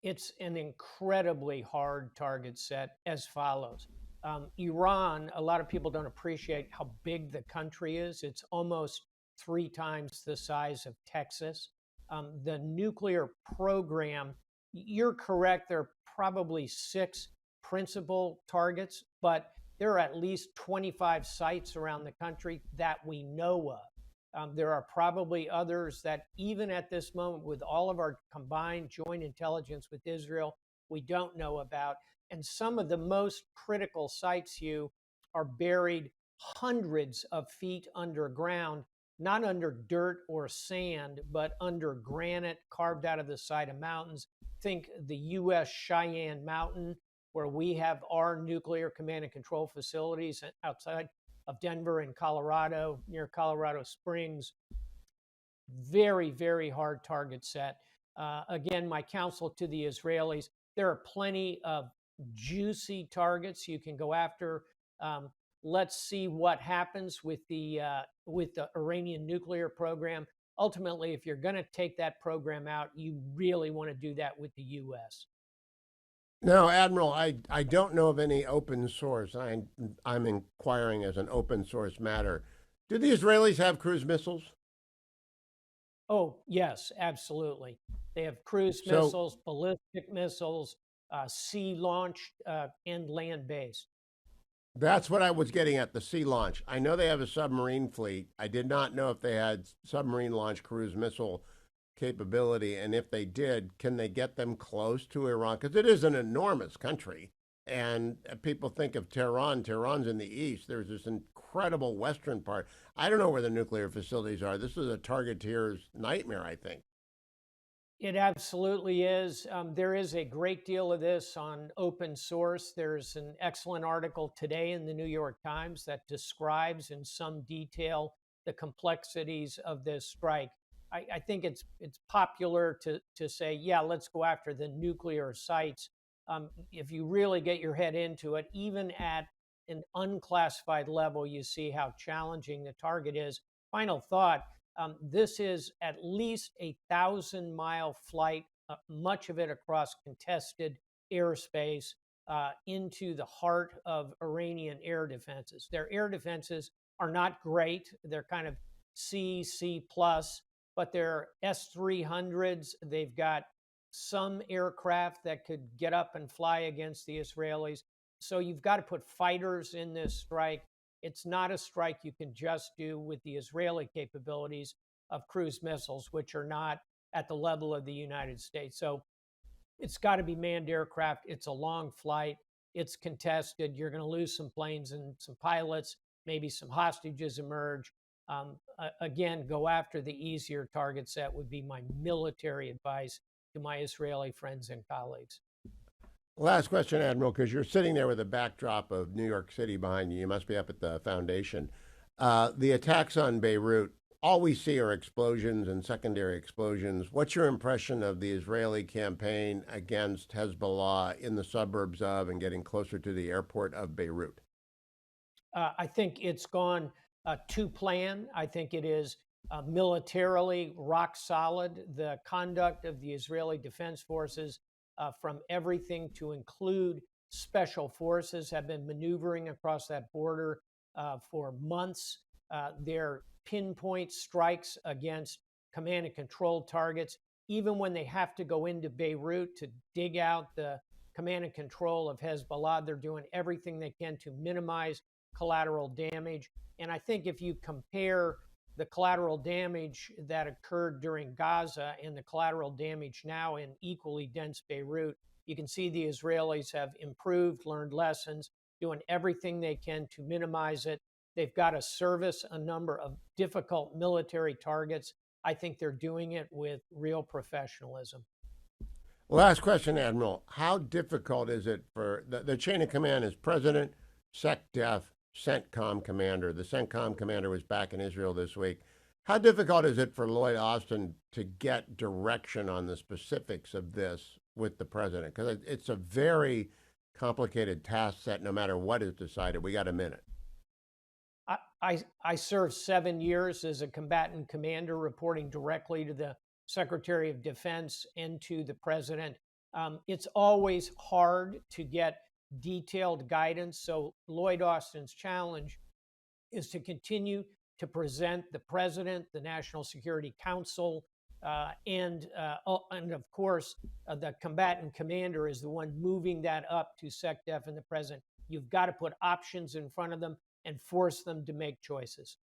It's an incredibly hard target set as follows. Iran, a lot of people don't appreciate how big the country is. It's almost 3 times the size of Texas. The nuclear program, you're correct, there are probably 6 principal targets, but there are at least 25 sites around the country that we know of. There are probably others that, even at this moment, with all of our combined joint intelligence with Israel, we don't know about. And some of the most critical sites, Hugh, are buried hundreds of feet underground, not under dirt or sand, but under granite carved out of the side of mountains. Think the U.S. Cheyenne Mountain, where we have our nuclear command and control facilities outside of Denver and Colorado, near Colorado Springs. Very, very hard target set. Again, my counsel to the Israelis, there are plenty of juicy targets you can go after. Let's see what happens with the Iranian nuclear program. Ultimately, if you're going to take that program out, you really want to do that with the U.S. No, Admiral, I don't know of any open source. I'm inquiring as an open source matter. Do the Israelis have cruise missiles? Oh, yes, absolutely. They have cruise missiles, ballistic missiles, sea launched and land based. That's what I was getting at, the sea launch. I know they have a submarine fleet. I did not know if they had submarine launch cruise missile capability, and if they did, can they get them close to Iran? Because it is an enormous country, and people think of Tehran. Tehran's in the east. There's this incredible western part. I don't know where the nuclear facilities are. This is a targeteer's nightmare, I think. It absolutely is. There is a great deal of this on open source. There's an excellent article today in the New York Times that describes in some detail the complexities of this strike. I think it's popular to say, yeah, let's go after the nuclear sites. if you really get your head into it, even at an unclassified level, you see how challenging the target is. Final thought, this is at least 1,000-mile flight, much of it across contested airspace into the heart of Iranian air defenses. Their air defenses are not great. They're kind of C plus, but they're S-300s. They've got some aircraft that could get up and fly against the Israelis. So you've got to put fighters in this strike. It's not a strike you can just do with the Israeli capabilities of cruise missiles, which are not at the level of the United States. So it's got to be manned aircraft. It's a long flight. It's contested. You're going to lose some planes and some pilots. Maybe some hostages emerge. Again, go after the easier target set would be my military advice to my Israeli friends and colleagues. Last question, Admiral, because you're sitting there with a backdrop of New York City behind you. You must be up at the foundation. The attacks on Beirut, all we see are explosions and secondary explosions. What's your impression of the Israeli campaign against Hezbollah in the suburbs of and getting closer to the airport of Beirut? I think it's gone to plan. I think it is militarily rock solid. The conduct of the Israeli Defense Forces, from everything to include special forces, have been maneuvering across that border for months. Their pinpoint strikes against command and control targets, even when they have to go into Beirut to dig out the command and control of Hezbollah, they're doing everything they can to minimize collateral damage. And I think if you compare the collateral damage that occurred during Gaza and the collateral damage now in equally dense Beirut, you can see the Israelis have improved, learned lessons, doing everything they can to minimize it. They've got to service a number of difficult military targets. I think they're doing it with real professionalism. Last question, Admiral. How difficult is it for the chain of command is President, SecDef, CENTCOM commander. The CENTCOM commander was back in Israel this week. How difficult is it for Lloyd Austin to get direction on the specifics of this with the president? Because it's a very complicated task set no matter what is decided. We got a minute. I served 7 years as a combatant commander reporting directly to the Secretary of Defense and to the president. It's always hard to get detailed guidance. So Lloyd Austin's challenge is to continue to present the president, the National Security Council, and of course, the combatant commander is the one moving that up to SecDef and the president. You've got to put options in front of them and force them to make choices.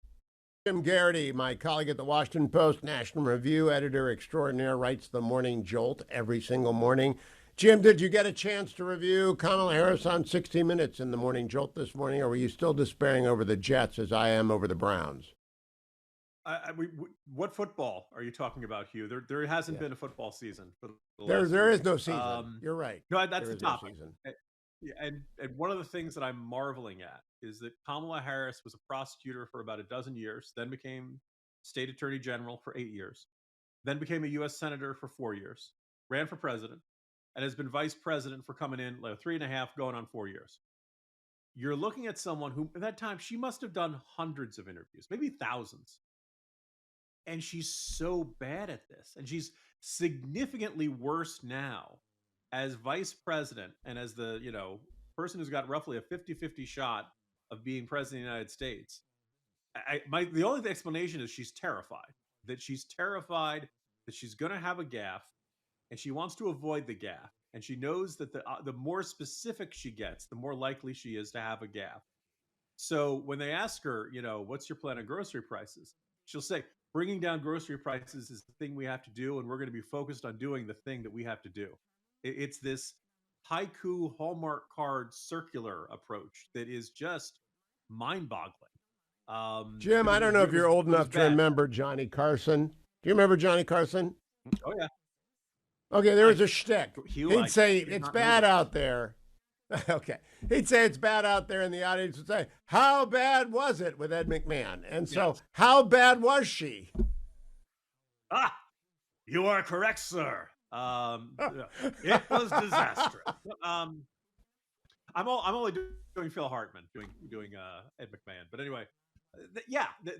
Jim Garrity, my colleague at the Washington Post, National Review editor extraordinaire, writes the Morning Jolt every single morning. Jim, did you get a chance to review Kamala Harris on 60 Minutes in the Morning Jolt this morning, or were you still despairing over the Jets as I am over the Browns? What football are you talking about, Hugh? There hasn't been a football season. For the there is no season. You're right. No, that's the no topic. season. And one of the things that I'm marveling at is that Kamala Harris was a prosecutor for about a dozen years, then became state attorney general for 8 years, then became a U.S. senator for 4 years, ran for president, and has been vice president for coming in like 3.5, going on 4 years. You're looking at someone who, at that time, she must have done hundreds of interviews, maybe thousands. And she's so bad at this. And she's significantly worse now as vice president and as the, person who's got roughly a 50-50 shot of being president of the United States. The only explanation is she's terrified that she's going to have a gaffe, and she wants to avoid the gaffe. And she knows that the more specific she gets, the more likely she is to have a gaffe. So when they ask her, what's your plan on grocery prices? She'll say, bringing down grocery prices is the thing we have to do, and we're going to be focused on doing the thing that we have to do. It's this haiku Hallmark card circular approach that is just mind-boggling. Jim, I don't know if you're old enough to remember Johnny Carson. Do you remember Johnny Carson? Oh, yeah. Okay, there was a shtick. He'd say, it's bad out there. Okay. He'd say it's bad out there, and the audience would say, how bad was it with Ed McMahon? And so, yes. How bad was she? You are correct, sir. It was disastrous. I'm only doing Phil Hartman, doing Ed McMahon. But anyway,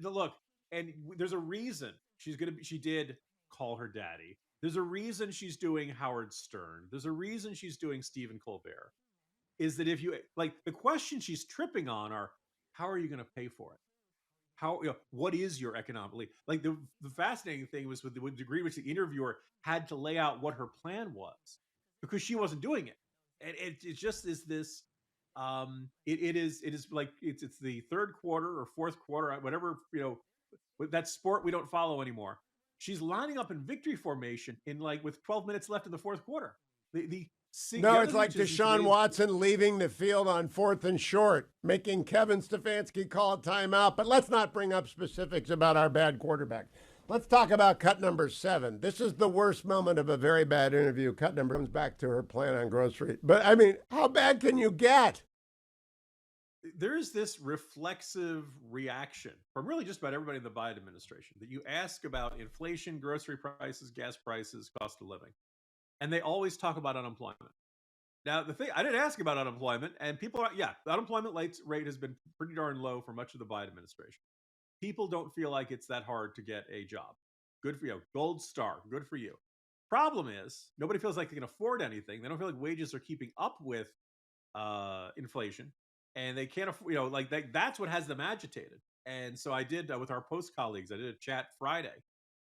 look, and there's a reason she did call her daddy. There's a reason she's doing Howard Stern. There's a reason she's doing Stephen Colbert. Is that if you like the question she's tripping on are how are you going to pay for it? How what is your economically like the fascinating thing was with the degree which the interviewer had to lay out what her plan was because she wasn't doing it, and it just is this. It is like it's the third quarter or fourth quarter, whatever with that sport we don't follow anymore. She's lining up in victory formation in like with 12 minutes left in the fourth quarter. No, it's like Deshaun Watson leaving the field on 4th and short, making Kevin Stefanski call a timeout. But let's not bring up specifics about our bad quarterback. Let's talk about cut number 7. This is the worst moment of a very bad interview. Cut number comes back to her plan on grocery. But I mean, how bad can you get? There's this reflexive reaction from really just about everybody in the Biden administration that you ask about inflation, grocery prices, gas prices, cost of living. And they always talk about unemployment. Now, the thing, I didn't ask about unemployment, and people are, the unemployment rate has been pretty darn low for much of the Biden administration. People don't feel like it's that hard to get a job. Good for you. Gold star. Good for you. Problem is, nobody feels like they can afford anything. They don't feel like wages are keeping up with inflation, and they can't afford, that's what has them agitated. And so I did, with our Post colleagues, I did a chat Friday,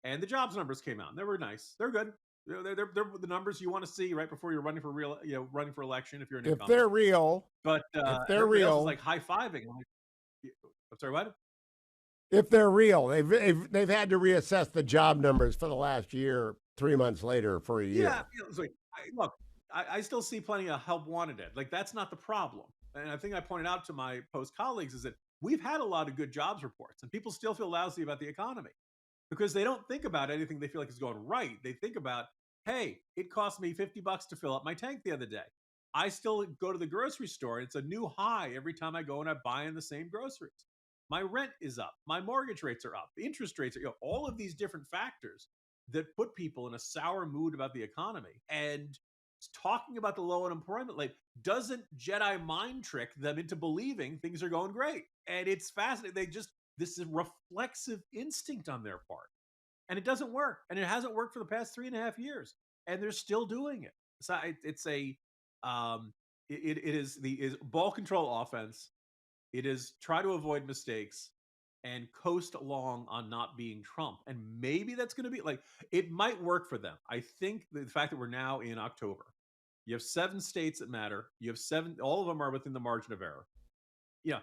and the jobs numbers came out, and they were nice. They're good. They're the numbers you want to see right before you're running for running for election. If you're an if they're real, but if they're real, is like high fiving. I'm sorry, what? If they're real, they've had to reassess the job numbers for the last year, 3 months later for a year. Yeah, look, I still see plenty of help wanted. Like that's not the problem. And I think I pointed out to my Post colleagues is that we've had a lot of good jobs reports, and people still feel lousy about the economy. Because they don't think about anything they feel like is going right. They think about, hey, it cost me $50 to fill up my tank the other day. I still go to the grocery store, and it's a new high every time I go and I buy in the same groceries. My rent is up. My mortgage rates are up. The interest rates are, all of these different factors that put people in a sour mood about the economy. And talking about the low unemployment rate doesn't Jedi mind trick them into believing things are going great. And it's fascinating. This is reflexive instinct on their part, and it doesn't work, and it hasn't worked for the past 3.5 years, and they're still doing it. So it is ball control offense. It is try to avoid mistakes and coast along on not being Trump, and maybe that's going to be it might work for them. I think the fact that we're now in October, you have 7 states that matter. You have 7; all of them are within the margin of error. Yeah,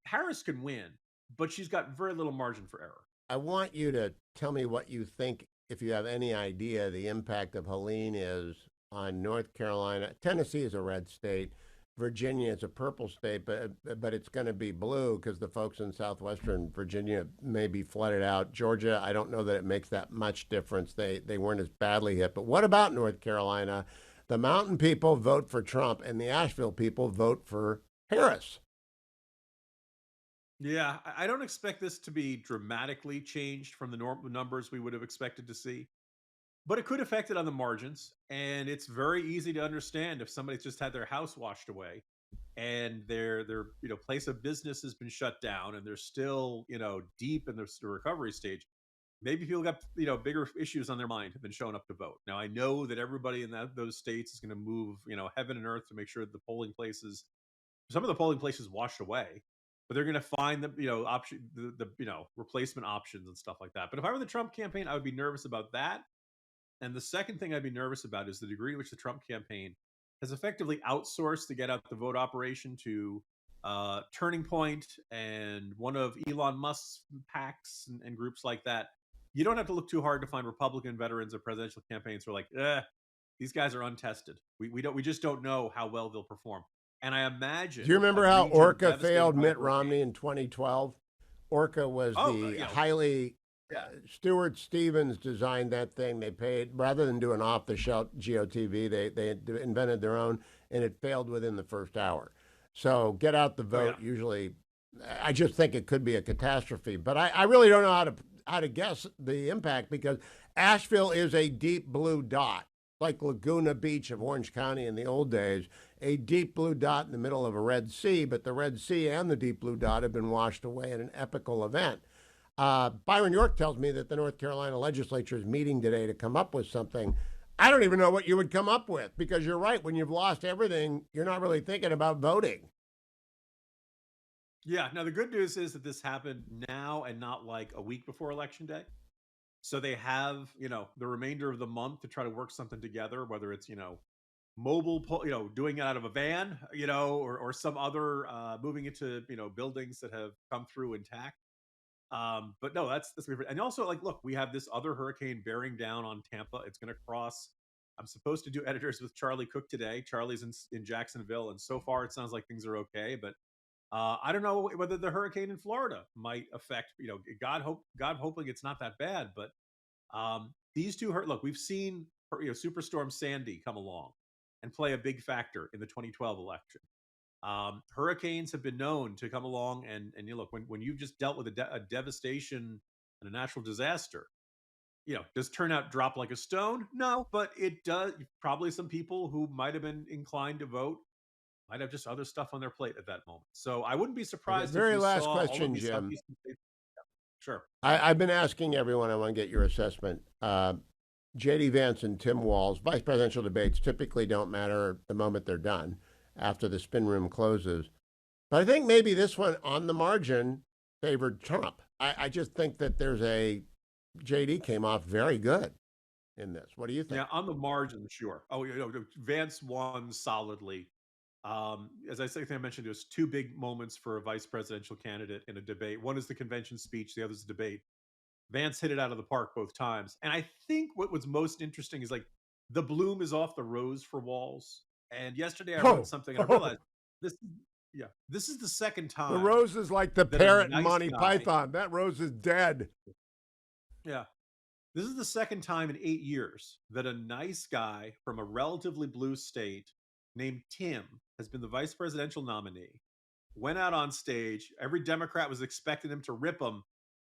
Harris can win, but she's got very little margin for error. I want you to tell me what you think, if you have any idea, the impact of Helene is on North Carolina. Tennessee is a red state. Virginia is a purple state, but it's going to be blue because the folks in southwestern Virginia may be flooded out. Georgia, I don't know that it makes that much difference. They weren't as badly hit. But what about North Carolina? The mountain people vote for Trump, and the Asheville people vote for Harris. Yeah, I don't expect this to be dramatically changed from the numbers we would have expected to see, but it could affect it on the margins. And it's very easy to understand if somebody's just had their house washed away and their place of business has been shut down and they're still deep in the recovery stage. Maybe people got bigger issues on their mind than showing up to vote. Now I know that everybody in those states is going to move heaven and earth to make sure that some of the polling places washed away. But they're going to find the replacement options and stuff like that. But if I were the Trump campaign, I would be nervous about that. And the second thing I'd be nervous about is the degree to which the Trump campaign has effectively outsourced the get out the vote operation to Turning Point and one of Elon Musk's PACs and groups like that. You don't have to look too hard to find Republican veterans of presidential campaigns who are like, these guys are untested. We just don't know how well they'll perform. And I imagine. Do you remember how Orca failed Mitt Romney in 2012? Orca was highly. Stuart Stevens designed that thing. They paid, rather than do an off-the-shelf GOTV, they invented their own, and it failed within the first hour. So get out the vote. Usually, I just think it could be a catastrophe. But I really don't know how to guess the impact because Asheville is a deep blue dot. like Laguna Beach of Orange County in the old days, a deep blue dot in the middle of a Red Sea, but the Red Sea and the deep blue dot have been washed away in an epical event. Byron York tells me that the North Carolina legislature is meeting today to come up with something. I don't even know what you would come up with, because you're right. When you've lost everything, you're not really thinking about voting. Yeah. Now, the good news is that this happened now and not like a week before Election Day. So they have, the remainder of the month to try to work something together, whether it's, mobile, doing it out of a van, or some other, moving into, buildings that have come through intact. But no, that's and also, like, look, we have this other hurricane bearing down on Tampa. It's going to cross. I'm supposed to do editors with Charlie Cook today. Charlie's in Jacksonville, and so far it sounds like things are okay. But I don't know whether the hurricane in Florida might affect. God hoping it's not that bad. But these two hurt. Look, we've seen Superstorm Sandy come along and play a big factor in the 2012 election. Hurricanes have been known to come along and look, when you've just dealt with a devastation and a natural disaster, does turnout drop like a stone? No, but it does. Probably some people who might have been inclined to vote might have just other stuff on their plate at that moment. So I wouldn't be surprised. Very if we last saw question, all of these Jim. southeastern states. Yeah, sure. I've been asking everyone. I want to get your assessment. J.D. Vance and Tim Walz, vice presidential debates typically don't matter the moment they're done, after the spin room closes. But I think maybe this one, on the margin, favored Trump. I just think that J.D. came off very good in this. What do you think? Yeah, on the margin, sure. Oh, Vance won solidly. As I mentioned, there's two big moments for a vice presidential candidate in a debate. One is the convention speech, the other is the debate. Vance hit it out of the park both times. And I think what was most interesting is, like, the bloom is off the rose for Walz. And yesterday I wrote something and I realized this is the second time. The rose is like the parrot in Monty Python. That rose is dead. Yeah. This is the second time in 8 years that a nice guy from a relatively blue state named Tim has been the vice presidential nominee, went out on stage. Every Democrat was expecting him to rip him,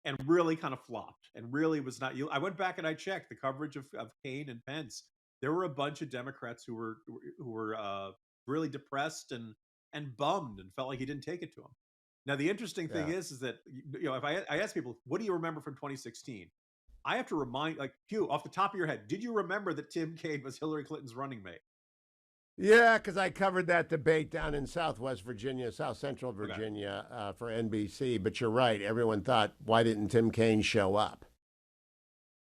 and really kind of flopped and really was not. I went back and I checked the coverage of Kaine and Pence. There were a bunch of Democrats who were really depressed and bummed and felt like he didn't take it to them. Now, the interesting thing is that, if I ask people, what do you remember from 2016? I have to remind, like, Hugh, off the top of your head, did you remember that Tim Kaine was Hillary Clinton's running mate? Yeah, because I covered that debate down in Southwest Virginia, South Central Virginia, for NBC. But you're right. Everyone thought, why didn't Tim Kaine show up?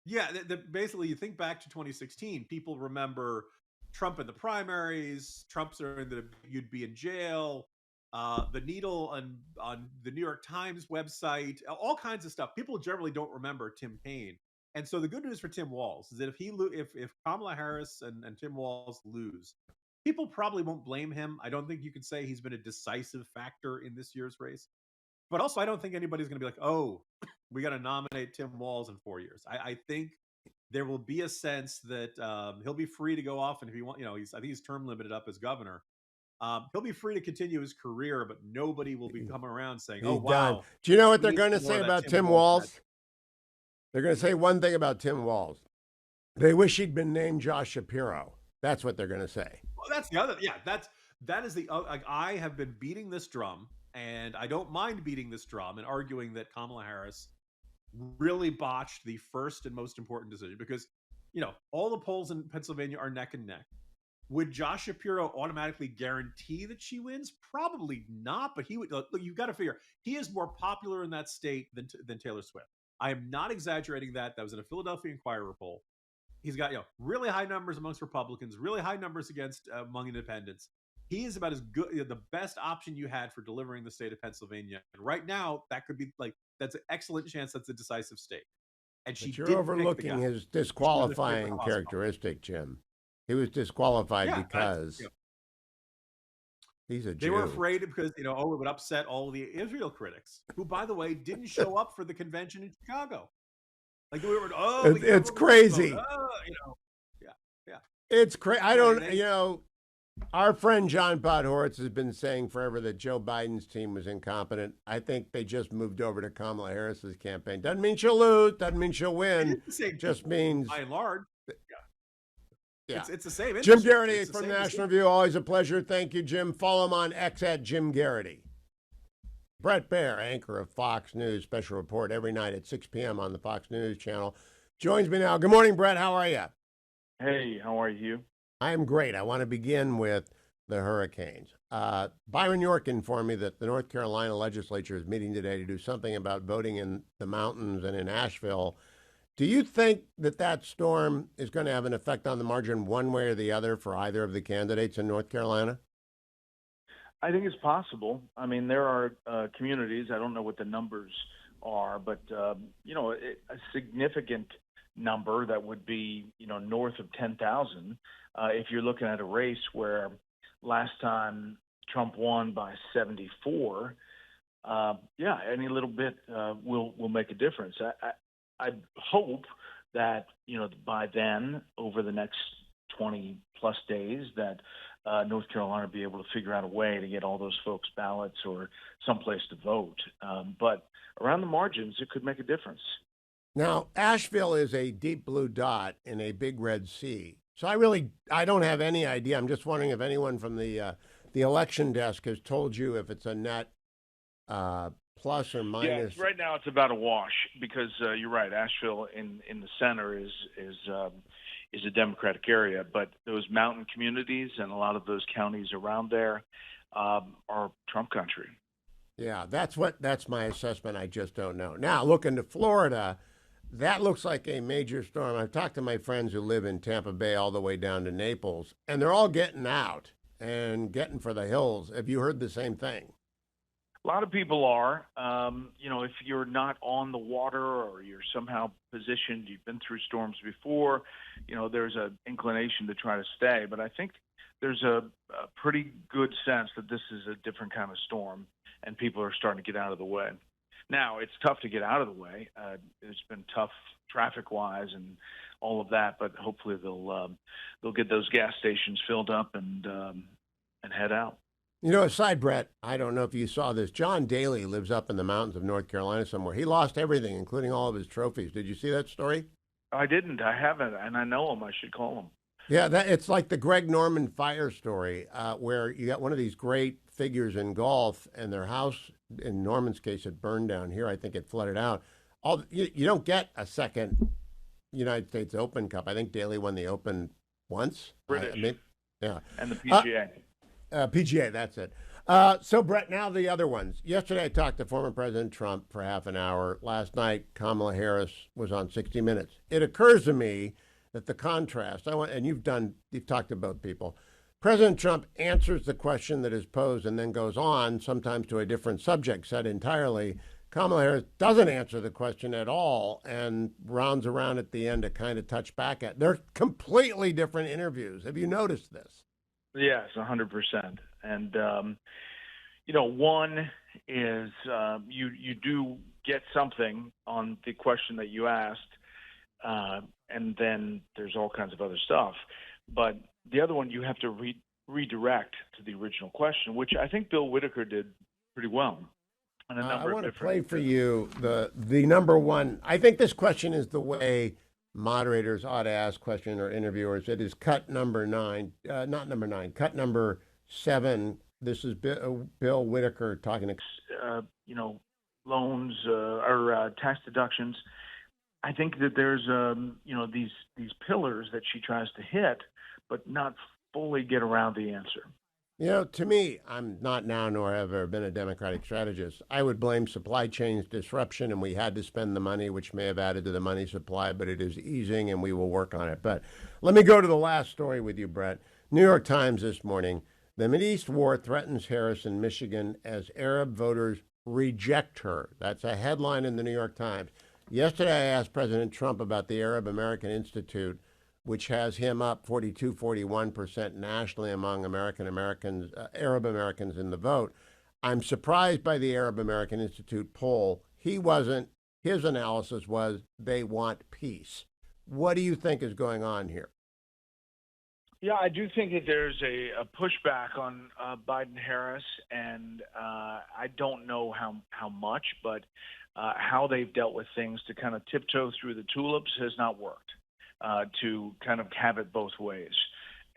Yeah, basically, you think back to 2016, people remember Trump in the primaries, Trump's you'd be in jail, the needle on the New York Times website, all kinds of stuff. People generally don't remember Tim Kaine. And so the good news for Tim Walz is that if Kamala Harris and Tim Walz lose, people probably won't blame him. I don't think you can say he's been a decisive factor in this year's race. But also, I don't think anybody's going to be like, oh, we got to nominate Tim Walz in 4 years. I think there will be a sense that he'll be free to go off. And if he wants, I think he's term limited up as governor. He'll be free to continue his career, but nobody will be coming around saying, oh, wow. Done. Do you know what they're going to say about Tim Walz? They're going to say one thing about Tim Walz. They wish he'd been named Josh Shapiro. That's what they're going to say. Well, that's the other. Yeah, that is the. Like, I have been beating this drum, and I don't mind beating this drum and arguing that Kamala Harris really botched the first and most important decision, because all the polls in Pennsylvania are neck and neck. Would Josh Shapiro automatically guarantee that she wins? Probably not, but he would. Look, you've got to figure he is more popular in that state than Taylor Swift. I am not exaggerating that. That was in a Philadelphia Inquirer poll. He's got really high numbers amongst Republicans, really high numbers among independents. He is about as good, the best option you had for delivering the state of Pennsylvania. And right now, that could be that's an excellent chance that's a decisive state. And but you're overlooking his disqualifying characteristic, Jim. He was disqualified because he's a Jew. They were afraid because it would upset all the Israel critics, who, by the way, didn't show up for the convention in Chicago. Like, we were, it's crazy. Yeah. It's crazy. I don't, our friend John Podhoretz has been saying forever that Joe Biden's team was incompetent. I think they just moved over to Kamala Harris's campaign. Doesn't mean she'll lose. Doesn't mean she'll win. Just means, by and large. Yeah. It's the same Jim industry. Garrity It's the from same National industry. Review, always a pleasure. Thank you, Jim. Follow him on X at Jim Garrity. Brett Baer, anchor of Fox News, special report every night at 6 p.m. on the Fox News channel, joins me now. Good morning, Brett. How are you? Hey, how are you? I am great. I want to begin with the hurricanes. Byron York informed me that the North Carolina legislature is meeting today to do something about voting in the mountains and in Asheville. Do you think that storm is going to have an effect on the margin one way or the other for either of the candidates in North Carolina? I think it's possible. I mean, there are communities, I don't know what the numbers are, but, a significant number that would be, north of 10,000. If you're looking at a race where last time Trump won by 74, any little bit will make a difference. I hope that, by then, over the next 20 plus days, that North Carolina will be able to figure out a way to get all those folks ballots or someplace to vote. But around the margins, it could make a difference. Now, Asheville is a deep blue dot in a big red sea. So I don't have any idea. I'm just wondering if anyone from the election desk has told you if it's a net plus or minus. Right now it's about a wash because you're right. Asheville in the center is a Democratic area, but those mountain communities and a lot of those counties around there are Trump country. Yeah, that's my assessment. I just don't know. Now, looking to Florida, that looks like a major storm. I've talked to my friends who live in Tampa Bay all the way down to Naples, and they're all getting out and getting for the hills. Have you heard the same thing? A lot of people are. If you're not on the water or you're somehow positioned, you've been through storms before, there's an inclination to try to stay. But I think there's a pretty good sense that this is a different kind of storm, and people are starting to get out of the way. Now, it's tough to get out of the way. It's been tough traffic-wise and all of that, but hopefully they'll get those gas stations filled up and head out. Aside, Brett, I don't know if you saw this. John Daly lives up in the mountains of North Carolina somewhere. He lost everything, including all of his trophies. Did you see that story? I didn't. I haven't, and I know him. I should call him. Yeah, it's like the Greg Norman fire story, where you got one of these great figures in golf, and their house, in Norman's case, it burned down. Here, I think it flooded out. You don't get a second United States Open Cup. I think Daly won the Open once. British. Yeah. And the PGA. PGA, that's it. So, Brett, now the other ones. Yesterday, I talked to former President Trump for half an hour. Last night, Kamala Harris was on 60 Minutes. It occurs to me that the contrast, you've talked to both people. President Trump answers the question that is posed and then goes on, sometimes to a different subject set entirely. Kamala Harris doesn't answer the question at all and rounds around at the end to kind of touch back at. They're completely different interviews. Have you noticed this? Yes, 100%. And, one is you do get something on the question that you asked, and then there's all kinds of other stuff. But the other one, you have to redirect to the original question, which I think Bill Whitaker did pretty well. I want to play for you the number one. I think this question is the way moderators ought to ask questions or interviewers. It is cut number 9, not number 9, cut number 7. This is Bill Whitaker talking to, loans or tax deductions. I think that there's, these pillars that she tries to hit, but not fully get around the answer. To me, I'm not now nor have ever been a Democratic strategist. I would blame supply chains disruption, and we had to spend the money, which may have added to the money supply, but it is easing, and we will work on it. But let me go to the last story with you, Brett. New York Times this morning. The Mideast war threatens Harris in Michigan as Arab voters reject her. That's a headline in the New York Times. Yesterday, I asked President Trump about the Arab American Institute, which has him up 41% nationally among Arab Americans in the vote. I'm surprised by the Arab American Institute poll. He wasn't. His analysis was they want peace. What do you think is going on here? Yeah, I do think that there's a pushback on Biden-Harris, and I don't know how much, but how they've dealt with things to kind of tiptoe through the tulips has not worked. to kind of have it both ways.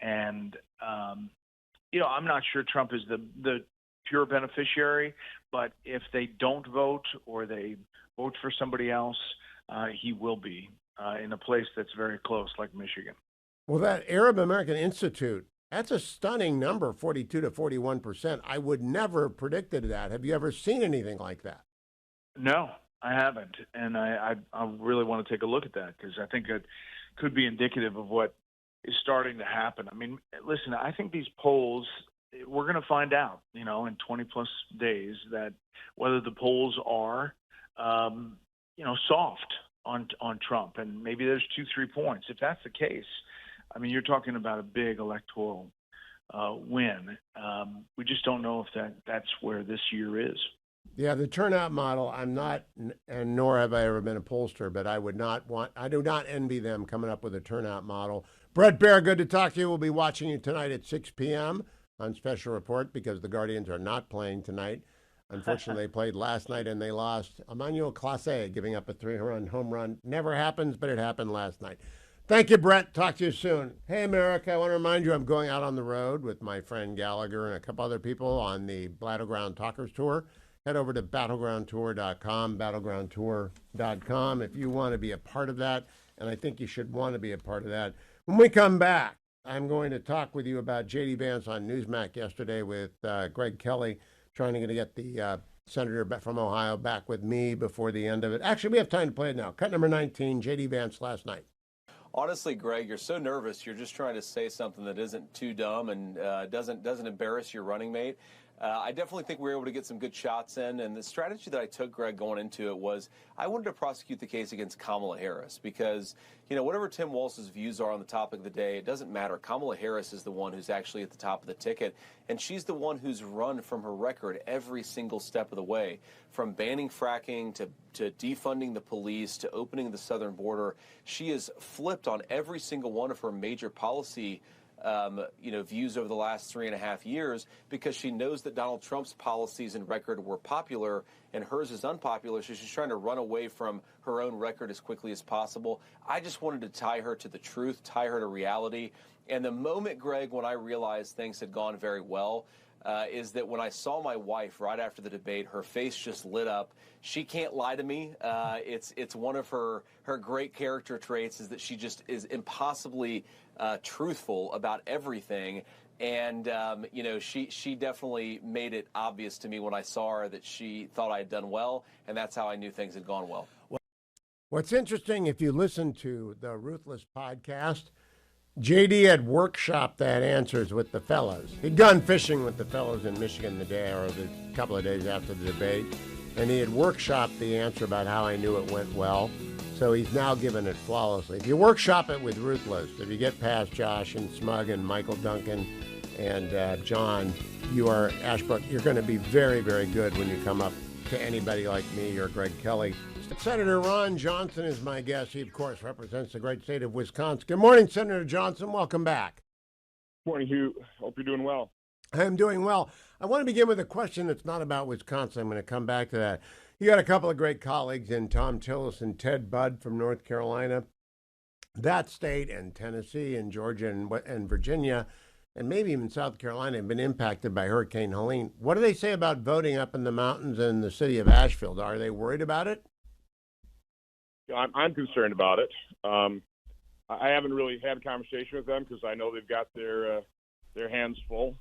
And, I'm not sure Trump is the pure beneficiary, but if they don't vote or they vote for somebody else, he will be in a place that's very close, like Michigan. Well, that Arab American Institute, that's a stunning number, 42 to 41%. I would never have predicted that. Have you ever seen anything like that? No, I haven't. And I really want to take a look at that because I think it could be indicative of what is starting to happen. I mean, listen, I think these polls, we're going to find out, in 20 plus days that whether the polls are, soft on Trump. And maybe there's 2-3 points. If that's the case, I mean, you're talking about a big electoral win. We just don't know if that's where this year is. Yeah, the turnout model, I'm not, and nor have I ever been a pollster, but I do not envy them coming up with a turnout model. Brett Baer, good to talk to you. We'll be watching you tonight at 6 p.m. on Special Report because the Guardians are not playing tonight. Unfortunately, they played last night and they lost. Emmanuel Clase giving up a 3-run home run. Never happens, but it happened last night. Thank you, Brett. Talk to you soon. Hey, America, I want to remind you I'm going out on the road with my friend Gallagher and a couple other people on the Battleground Talkers Tour. Head over to battlegroundtour.com, battlegroundtour.com if you want to be a part of that, and I think you should want to be a part of that. When we come back, I'm going to talk with you about J.D. Vance on Newsmax yesterday with Greg Kelly, trying to get the senator from Ohio back with me before the end of it. Actually, we have time to play it now. Cut number 19, J.D. Vance last night. Honestly, Greg, you're so nervous. You're just trying to say something that isn't too dumb and doesn't embarrass your running mate. I definitely think we were able to get some good shots in. And the strategy that I took, Greg, going into it was I wanted to prosecute the case against Kamala Harris because, whatever Tim Walz's views are on the topic of the day, it doesn't matter. Kamala Harris is the one who's actually at the top of the ticket. And she's the one who's run from her record every single step of the way, from banning fracking to defunding the police to opening the southern border. She has flipped on every single one of her major policy views over the last 3.5 years because she knows that Donald Trump's policies and record were popular and hers is unpopular. So she's trying to run away from her own record as quickly as possible. I just wanted to tie her to the truth, tie her to reality. And the moment, Greg, when I realized things had gone very well, is that when I saw my wife right after the debate, her face just lit up. She can't lie to me. It's one of her great character traits is that she just is impossibly truthful about everything. And, she definitely made it obvious to me when I saw her that she thought I had done well. And that's how I knew things had gone well. What's interesting, if you listen to the Ruthless podcast, JD had workshopped that answers with the fellows. He'd gone fishing with the fellows in Michigan the couple of days after the debate, and he had workshopped the answer about how I knew it went well. So he's now given it flawlessly. If you workshop it with Ruthless, if you get past Josh and Smug and Michael Duncan and John, you are Ashbrook. You're going to be very, very good when you come up to anybody like me or Greg Kelly. Senator Ron Johnson is my guest. He, of course, represents the great state of Wisconsin. Good morning, Senator Johnson. Welcome back. Morning, Hugh. Hope you're doing well. I'm doing well. I want to begin with a question that's not about Wisconsin. I'm going to come back to that. You got a couple of great colleagues in Tom Tillis and Ted Budd from North Carolina. That state and Tennessee and Georgia and Virginia and maybe even South Carolina have been impacted by Hurricane Helene. What do they say about voting up in the mountains in the city of Asheville? Are they worried about it? I'm concerned about it. I haven't really had a conversation with them because I know they've got their hands full.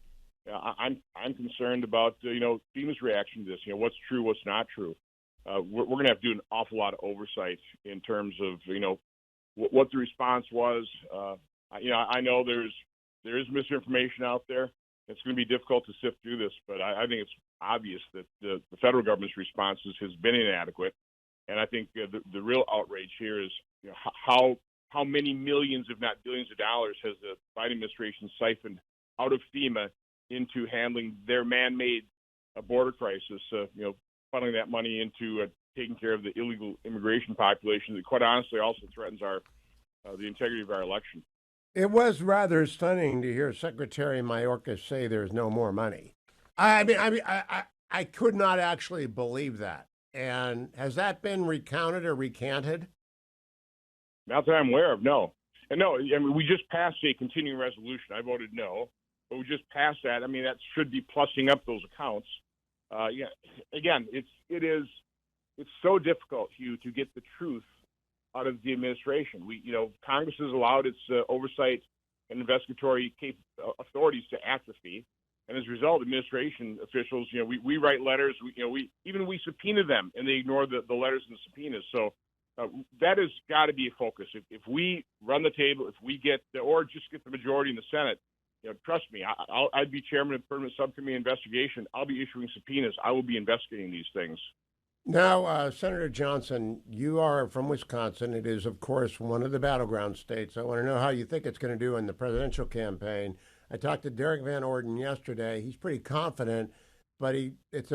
I'm concerned about FEMA's reaction to this. What's true, what's not true. We're going to have to do an awful lot of oversight in terms of what the response was. I know there is misinformation out there. It's going to be difficult to sift through this, but I think it's obvious that the federal government's responses has been inadequate. And I think the real outrage here is how many millions, if not billions of dollars, has the Biden administration siphoned out of FEMA into handling their man-made border crisis, funneling that money into taking care of the illegal immigration population that, quite honestly, also threatens the integrity of our election. It was rather stunning to hear Secretary Mayorkas say there's no more money. I could not actually believe that. And has that been recounted or recanted? Not that I'm aware of, no. And no, I mean, we just passed a continuing resolution. I voted no, but we just passed that. I mean, that should be plussing up those accounts. Yeah, again, it's so difficult, Hugh, to get the truth out of the administration. Congress has allowed its oversight and investigatory authorities to atrophy, and as a result, administration officials, we write letters, we subpoena them, and they ignore the letters and the subpoenas. So that has got to be a focus. If we run the table, if we get or just get the majority in the Senate, trust me, I'd be chairman of the permanent subcommittee investigation. I'll be issuing subpoenas. I will be investigating these things. Now, Senator Johnson, you are from Wisconsin. It is, of course, one of the battleground states. I want to know how you think it's going to do in the presidential campaign. I talked to Derek Van Orden yesterday. He's pretty confident, but it's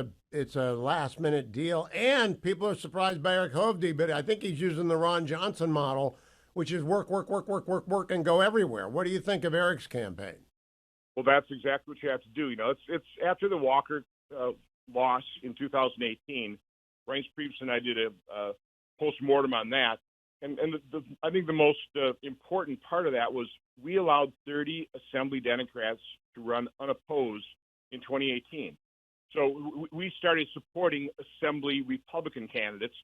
a last-minute deal, and people are surprised by Eric Hovde, but I think he's using the Ron Johnson model, which is work, and go everywhere. What do you think of Eric's campaign? Well, that's exactly what you have to do. It's after the Walker loss in 2018. Reince Priebus and I did a post-mortem on that. And I think the most important part of that was we allowed 30 Assembly Democrats to run unopposed in 2018. So we started supporting Assembly Republican candidates.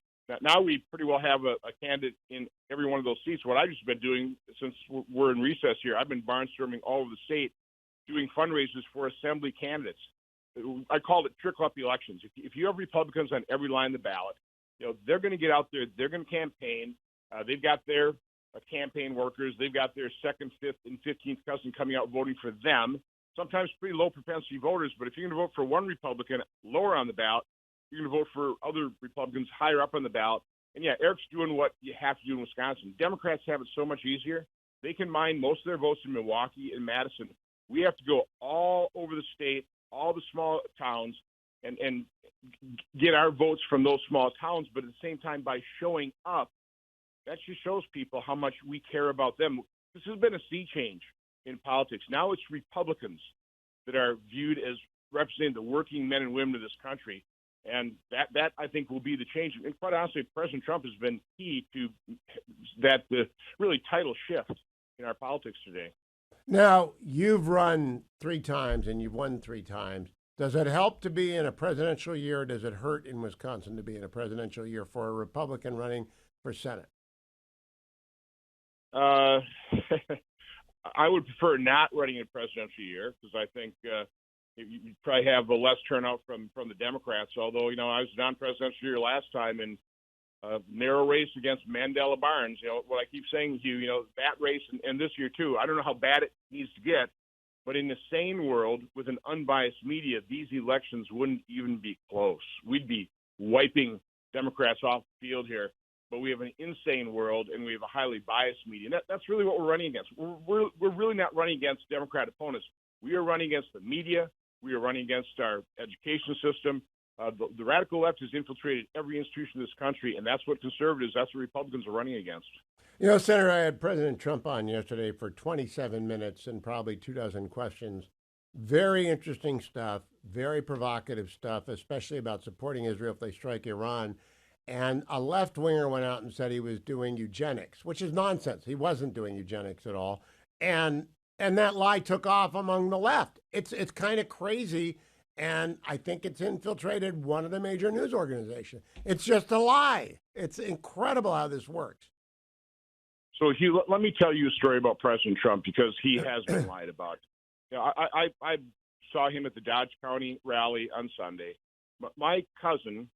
Now we pretty well have a candidate in every one of those seats. What I've just been doing since we're in recess here, I've been barnstorming all over the state doing fundraisers for Assembly candidates. I called it trickle-up elections. If you have Republicans on every line of the ballot, they're going to get out there. They're going to campaign. They've got their campaign workers. They've got their second, fifth, and 15th cousin coming out voting for them. Sometimes pretty low propensity voters, but if you're going to vote for one Republican lower on the ballot, you're going to vote for other Republicans higher up on the ballot. And yeah, Eric's doing what you have to do in Wisconsin. Democrats have it so much easier. They can mine most of their votes in Milwaukee and Madison. We have to go all over the state, all the small towns, and get our votes from those small towns. But at the same time, by showing up, that just shows people how much we care about them. This has been a sea change in politics. Now it's Republicans that are viewed as representing the working men and women of this country. And that I think will be the change. And quite honestly, President Trump has been key to that really tidal shift in our politics today. Now, you've run 3 times and you've won 3 times. Does it help to be in a presidential year, or does it hurt in Wisconsin to be in a presidential year for a Republican running for Senate? I would prefer not running in a presidential year because I think you probably have a less turnout from the Democrats. Although, I was non-presidential year last time in a narrow race against Mandela Barnes. What I keep saying to you, that race and this year too, I don't know how bad it needs to get, but in the sane world with an unbiased media, these elections wouldn't even be close. We'd be wiping Democrats off the field here. But we have an insane world, and we have a highly biased media. And that's really what we're running against. We're really not running against Democrat opponents. We are running against the media. We are running against our education system. The radical left has infiltrated every institution of this country, and that's what conservatives, that's what Republicans are running against. Senator, I had President Trump on yesterday for 27 minutes and probably 24 questions. Very interesting stuff, very provocative stuff, especially about supporting Israel if they strike Iran. And a left-winger went out and said he was doing eugenics, which is nonsense. He wasn't doing eugenics at all. And that lie took off among the left. It's kind of crazy, and I think it's infiltrated one of the major news organizations. It's just a lie. It's incredible how this works. So, Hugh, let me tell you a story about President Trump because he has been lied about. I saw him at the Dodge County rally on Sunday. My cousin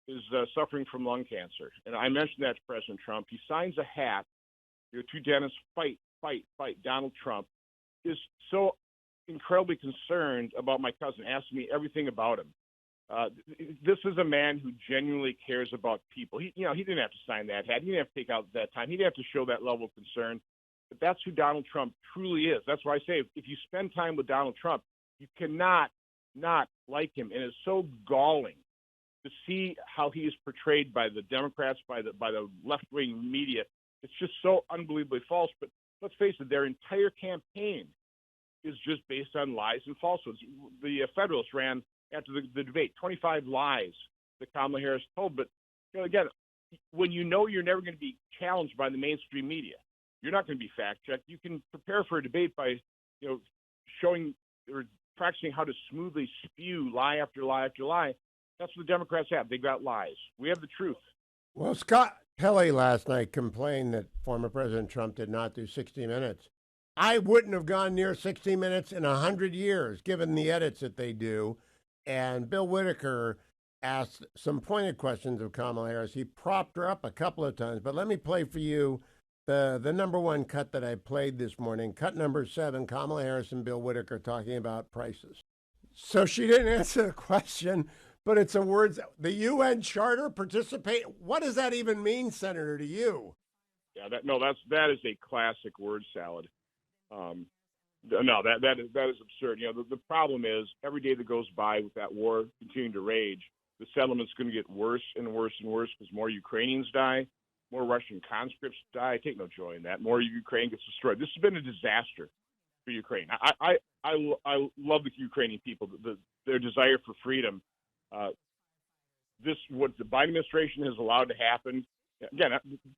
is suffering from lung cancer. And I mentioned that to President Trump. He signs a hat, your 2 dentists fight. Donald Trump is so incredibly concerned about my cousin, asking me everything about him. This is a man who genuinely cares about people. He didn't have to sign that hat. He didn't have to take out that time. He didn't have to show that level of concern. But that's who Donald Trump truly is. That's why I say if you spend time with Donald Trump, you cannot not like him. And it's so galling to see how he is portrayed by the Democrats, by the left-wing media. It's just so unbelievably false. But let's face it, their entire campaign is just based on lies and falsehoods. The Federalists ran after the debate 25 lies that Kamala Harris told. But again, when you're never going to be challenged by the mainstream media, you're not going to be fact checked. You can prepare for a debate by, showing or practicing how to smoothly spew lie after lie after lie. That's what the Democrats have. They've got lies. We have the truth. Well, Scott Pelley last night complained that former President Trump did not do 60 Minutes. I wouldn't have gone near 60 Minutes in 100 years, given the edits that they do. And Bill Whitaker asked some pointed questions of Kamala Harris. He propped her up a couple of times. But let me play for you the number one cut that I played this morning. Cut number 7, Kamala Harris and Bill Whitaker talking about prices. So she didn't answer the question, but it's a words. The UN Charter participate. What does that even mean, Senator, to you? Yeah, that is a classic word salad. No, that is absurd. The problem is every day that goes by with that war continuing to rage, the settlement's going to get worse and worse and worse because more Ukrainians die, more Russian conscripts die. I take no joy in that. More Ukraine gets destroyed. This has been a disaster for Ukraine. I love the Ukrainian people, their desire for freedom. What the Biden administration has allowed to happen. Again,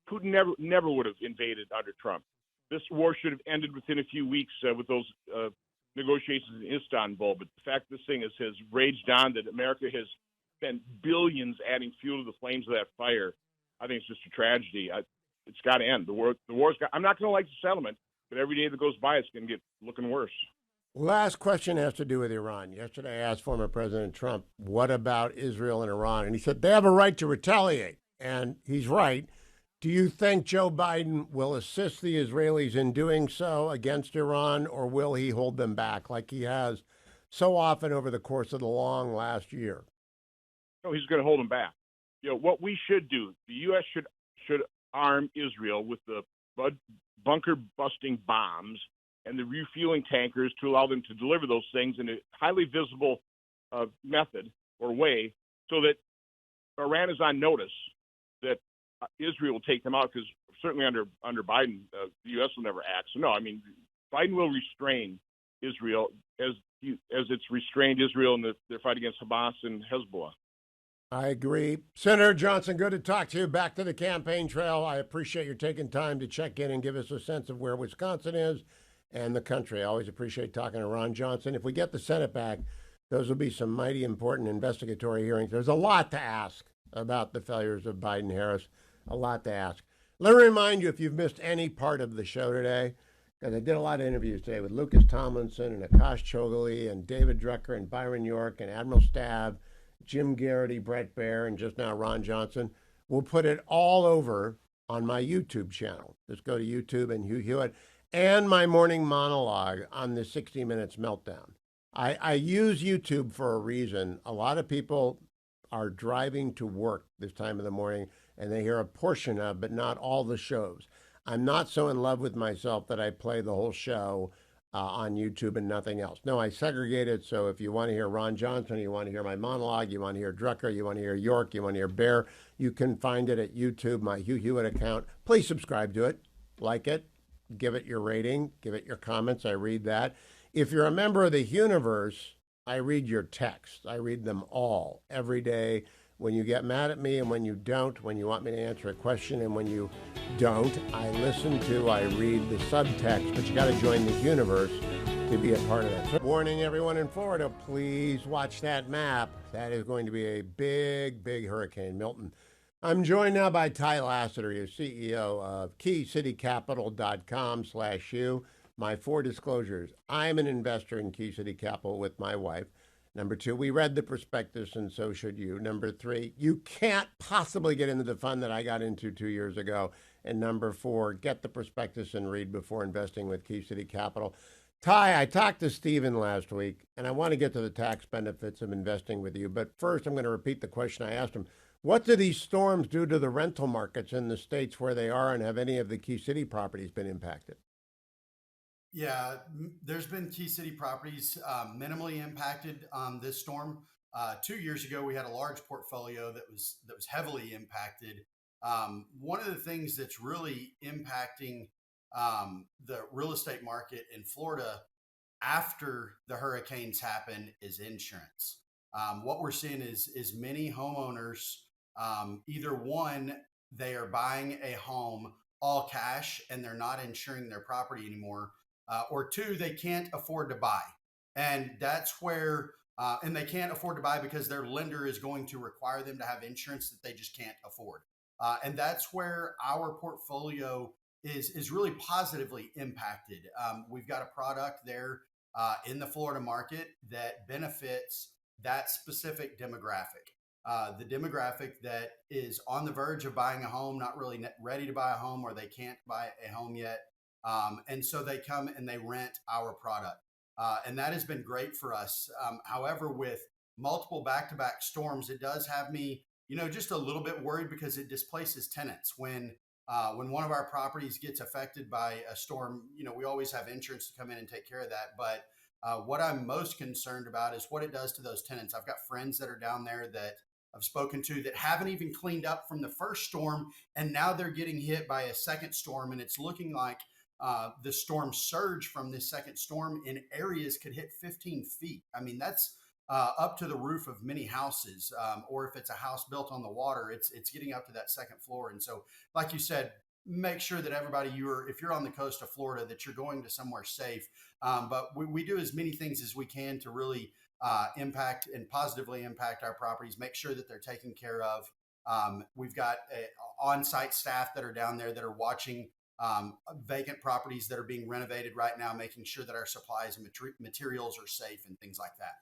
Putin never would have invaded under Trump. This war should have ended within a few weeks with those negotiations in Istanbul. But the fact this thing has raged on, that America has spent billions adding fuel to the flames of that fire, I think it's just a tragedy. It's got to end. The war's got. I'm not going to like the settlement, but every day that goes by, it's going to get looking worse. Last question has to do with Iran. Yesterday, I asked former President Trump, what about Israel and Iran? And he said they have a right to retaliate. And he's right. Do you think Joe Biden will assist the Israelis in doing so against Iran, or will he hold them back like he has so often over the course of the long last year? No, he's going to hold them back. What we should do, the U.S. should arm Israel with the bunker-busting bombs and the refueling tankers to allow them to deliver those things in a highly visible method or way, so that Iran is on notice that Israel will take them out, because certainly under Biden, the U.S. will never act. So no, Biden will restrain Israel as it's restrained Israel in their fight against Hamas and Hezbollah. I agree. Senator Johnson, good to talk to you. Back to the campaign trail. I appreciate you taking time to check in and give us a sense of where Wisconsin is and the country. I always appreciate talking to Ron Johnson. If we get the Senate back, those will be some mighty important investigatory hearings. There's a lot to ask about the failures of Biden-Harris. A lot to ask. Let me remind you, if you've missed any part of the show today, because I did a lot of interviews today with Lucas Tomlinson and Akash Chogali and David Drucker and Byron York and Admiral Stab, Jim Garrity, Brett Baer, and just now Ron Johnson. We'll put it all over on my YouTube channel. Just go to YouTube and Hugh Hewitt, and my morning monologue on the 60 Minutes Meltdown. I use YouTube for a reason. A lot of people are driving to work this time of the morning, and they hear a portion of, but not all the shows. I'm not so in love with myself that I play the whole show on YouTube and nothing else. No, I segregate it, so if you want to hear Ron Johnson, you want to hear my monologue, you want to hear Drucker, you want to hear York, you want to hear Bear, you can find it at YouTube, my Hugh Hewitt account. Please subscribe to it, like it, give it your rating, give it your comments. I read that. If you're a member of the Universe, I read your texts. I read them all every day. When you get mad at me and when you don't, when you want me to answer a question and when you don't, I read the subtext, but you got to join the Universe to be a part of that. So, warning everyone in Florida, please watch that map. That is going to be a big, big hurricane, Milton. I'm joined now by Ty Lassiter, your CEO of KeyCityCapital.com/you. My 4 disclosures. I'm an investor in Key City Capital with my wife. Number 2, we read the prospectus, and so should you. Number 3, you can't possibly get into the fund that I got into 2 years ago. And number 4, get the prospectus and read before investing with Key City Capital. Ty, I talked to Stephen last week, and I want to get to the tax benefits of investing with you. But first, I'm going to repeat the question I asked him. What do these storms do to the rental markets in the states where they are, and have any of the Key City properties been impacted? Yeah, there's been Key City properties minimally impacted this storm. 2 years ago, we had a large portfolio that was heavily impacted. One of the things that's really impacting the real estate market in Florida after the hurricanes happen is insurance. What we're seeing is many homeowners, either one, they are buying a home all cash and they're not insuring their property anymore, or two, they can't afford to buy. And that's where, and they can't afford to buy because their lender is going to require them to have insurance that they just can't afford. And that's where our portfolio is really positively impacted. We've got a product there in the Florida market that benefits that specific demographic. The demographic that is on the verge of buying a home, not really ready to buy a home, or they can't buy a home yet. And so they come and they rent our product. And that has been great for us. However, with multiple back-to-back storms, it does have me, just a little bit worried because it displaces tenants. When one of our properties gets affected by a storm, we always have insurance to come in and take care of that. But what I'm most concerned about is what it does to those tenants. I've got friends that are down there that I've spoken to that haven't even cleaned up from the first storm, and now they're getting hit by a second storm, and it's looking like the storm surge from this second storm in areas could hit 15 feet. I mean, that's up to the roof of many houses, or if it's a house built on the water, it's getting up to that second floor. And so, like you said, make sure that everybody, if you're on the coast of Florida, that you're going to somewhere safe. But we do as many things as we can to really impact and positively impact our properties, make sure that they're taken care of. We've got on-site staff that are down there that are watching vacant properties that are being renovated right now, making sure that our supplies and materials are safe and things like that.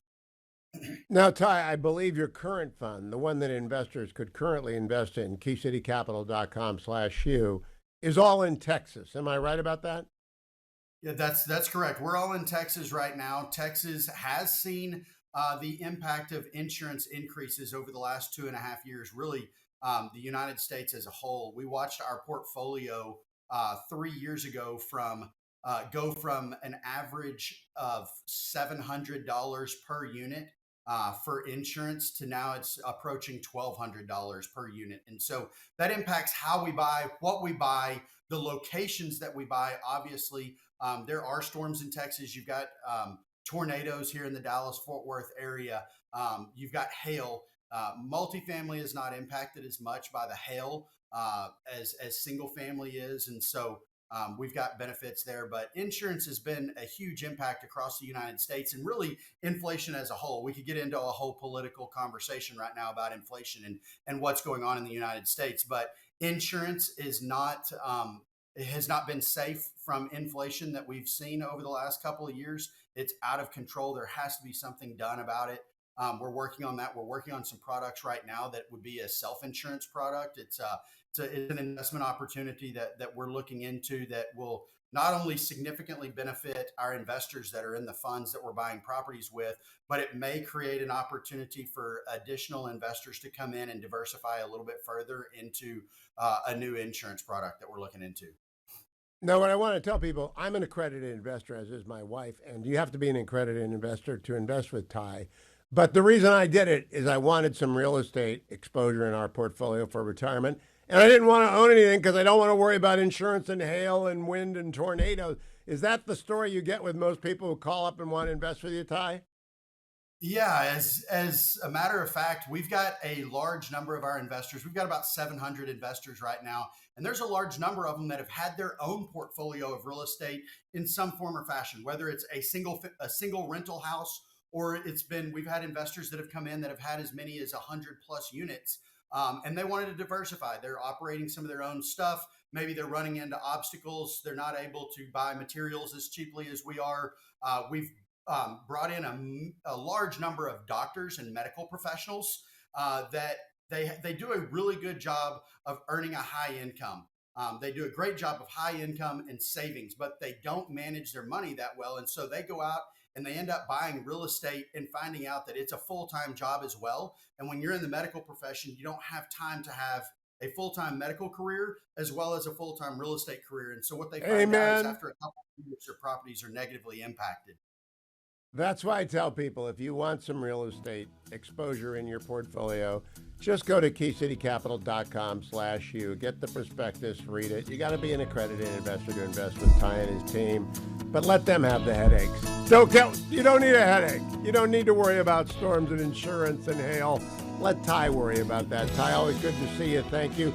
Now, Ty, I believe your current fund, the one that investors could currently invest in, keycitycapital.com/Hugh, is all in Texas. Am I right about that? Yeah, that's correct. We're all in Texas right now. Texas has seen the impact of insurance increases over the last 2.5 years, really the United States as a whole. We watched our portfolio 3 years ago go from an average of $700 per unit for insurance to now it's approaching $1,200 per unit. And so that impacts how we buy, what we buy, the locations that we buy. Obviously, there are storms in Texas. You've got tornadoes here in the Dallas-Fort Worth area. You've got hail. Multifamily is not impacted as much by the hail as single family is. And so we've got benefits there, but insurance has been a huge impact across the United States and really inflation as a whole. We could get into a whole political conversation right now about inflation and what's going on in the United States, but insurance is not, it has not been safe from inflation that we've seen over the last couple of years. It's out of control. There has to be something done about it. We're working on that. We're working on some products right now that would be a self-insurance product. It's an investment opportunity that we're looking into that will not only significantly benefit our investors that are in the funds that we're buying properties with, but it may create an opportunity for additional investors to come in and diversify a little bit further into a new insurance product that we're looking into. Now, what I want to tell people, I'm an accredited investor, as is my wife, and you have to be an accredited investor to invest with Ty. But the reason I did it is I wanted some real estate exposure in our portfolio for retirement. And I didn't want to own anything because I don't want to worry about insurance and hail and wind and tornadoes. Is that the story you get with most people who call up and want to invest with you, Ty? Yeah, as a matter of fact, we've got a large number of our investors. We've got about 700 investors right now, and there's a large number of them that have had their own portfolio of real estate in some form or fashion, whether it's a single rental house or we've had investors that have come in that have had as many as 100 plus units. And they wanted to diversify. They're operating some of their own stuff. Maybe they're running into obstacles. They're not able to buy materials as cheaply as we are. We've brought in a large number of doctors and medical professionals that they do a really good job of earning a high income. They do a great job of high income and savings, but they don't manage their money that well. And so they go out and they end up buying real estate and finding out that it's a full-time job as well. And when you're in the medical profession, you don't have time to have a full-time medical career as well as a full-time real estate career. And so what they find out is after a couple of years, their properties are negatively impacted. That's why I tell people, if you want some real estate exposure in your portfolio, just go to keycitycapital.com/Hugh. Get the prospectus, read it. You got to be an accredited investor to invest with Ty and his team, but let them have the headaches. You don't need a headache. You don't need to worry about storms and insurance and hail. Let Ty worry about that. Ty, always good to see you. Thank you.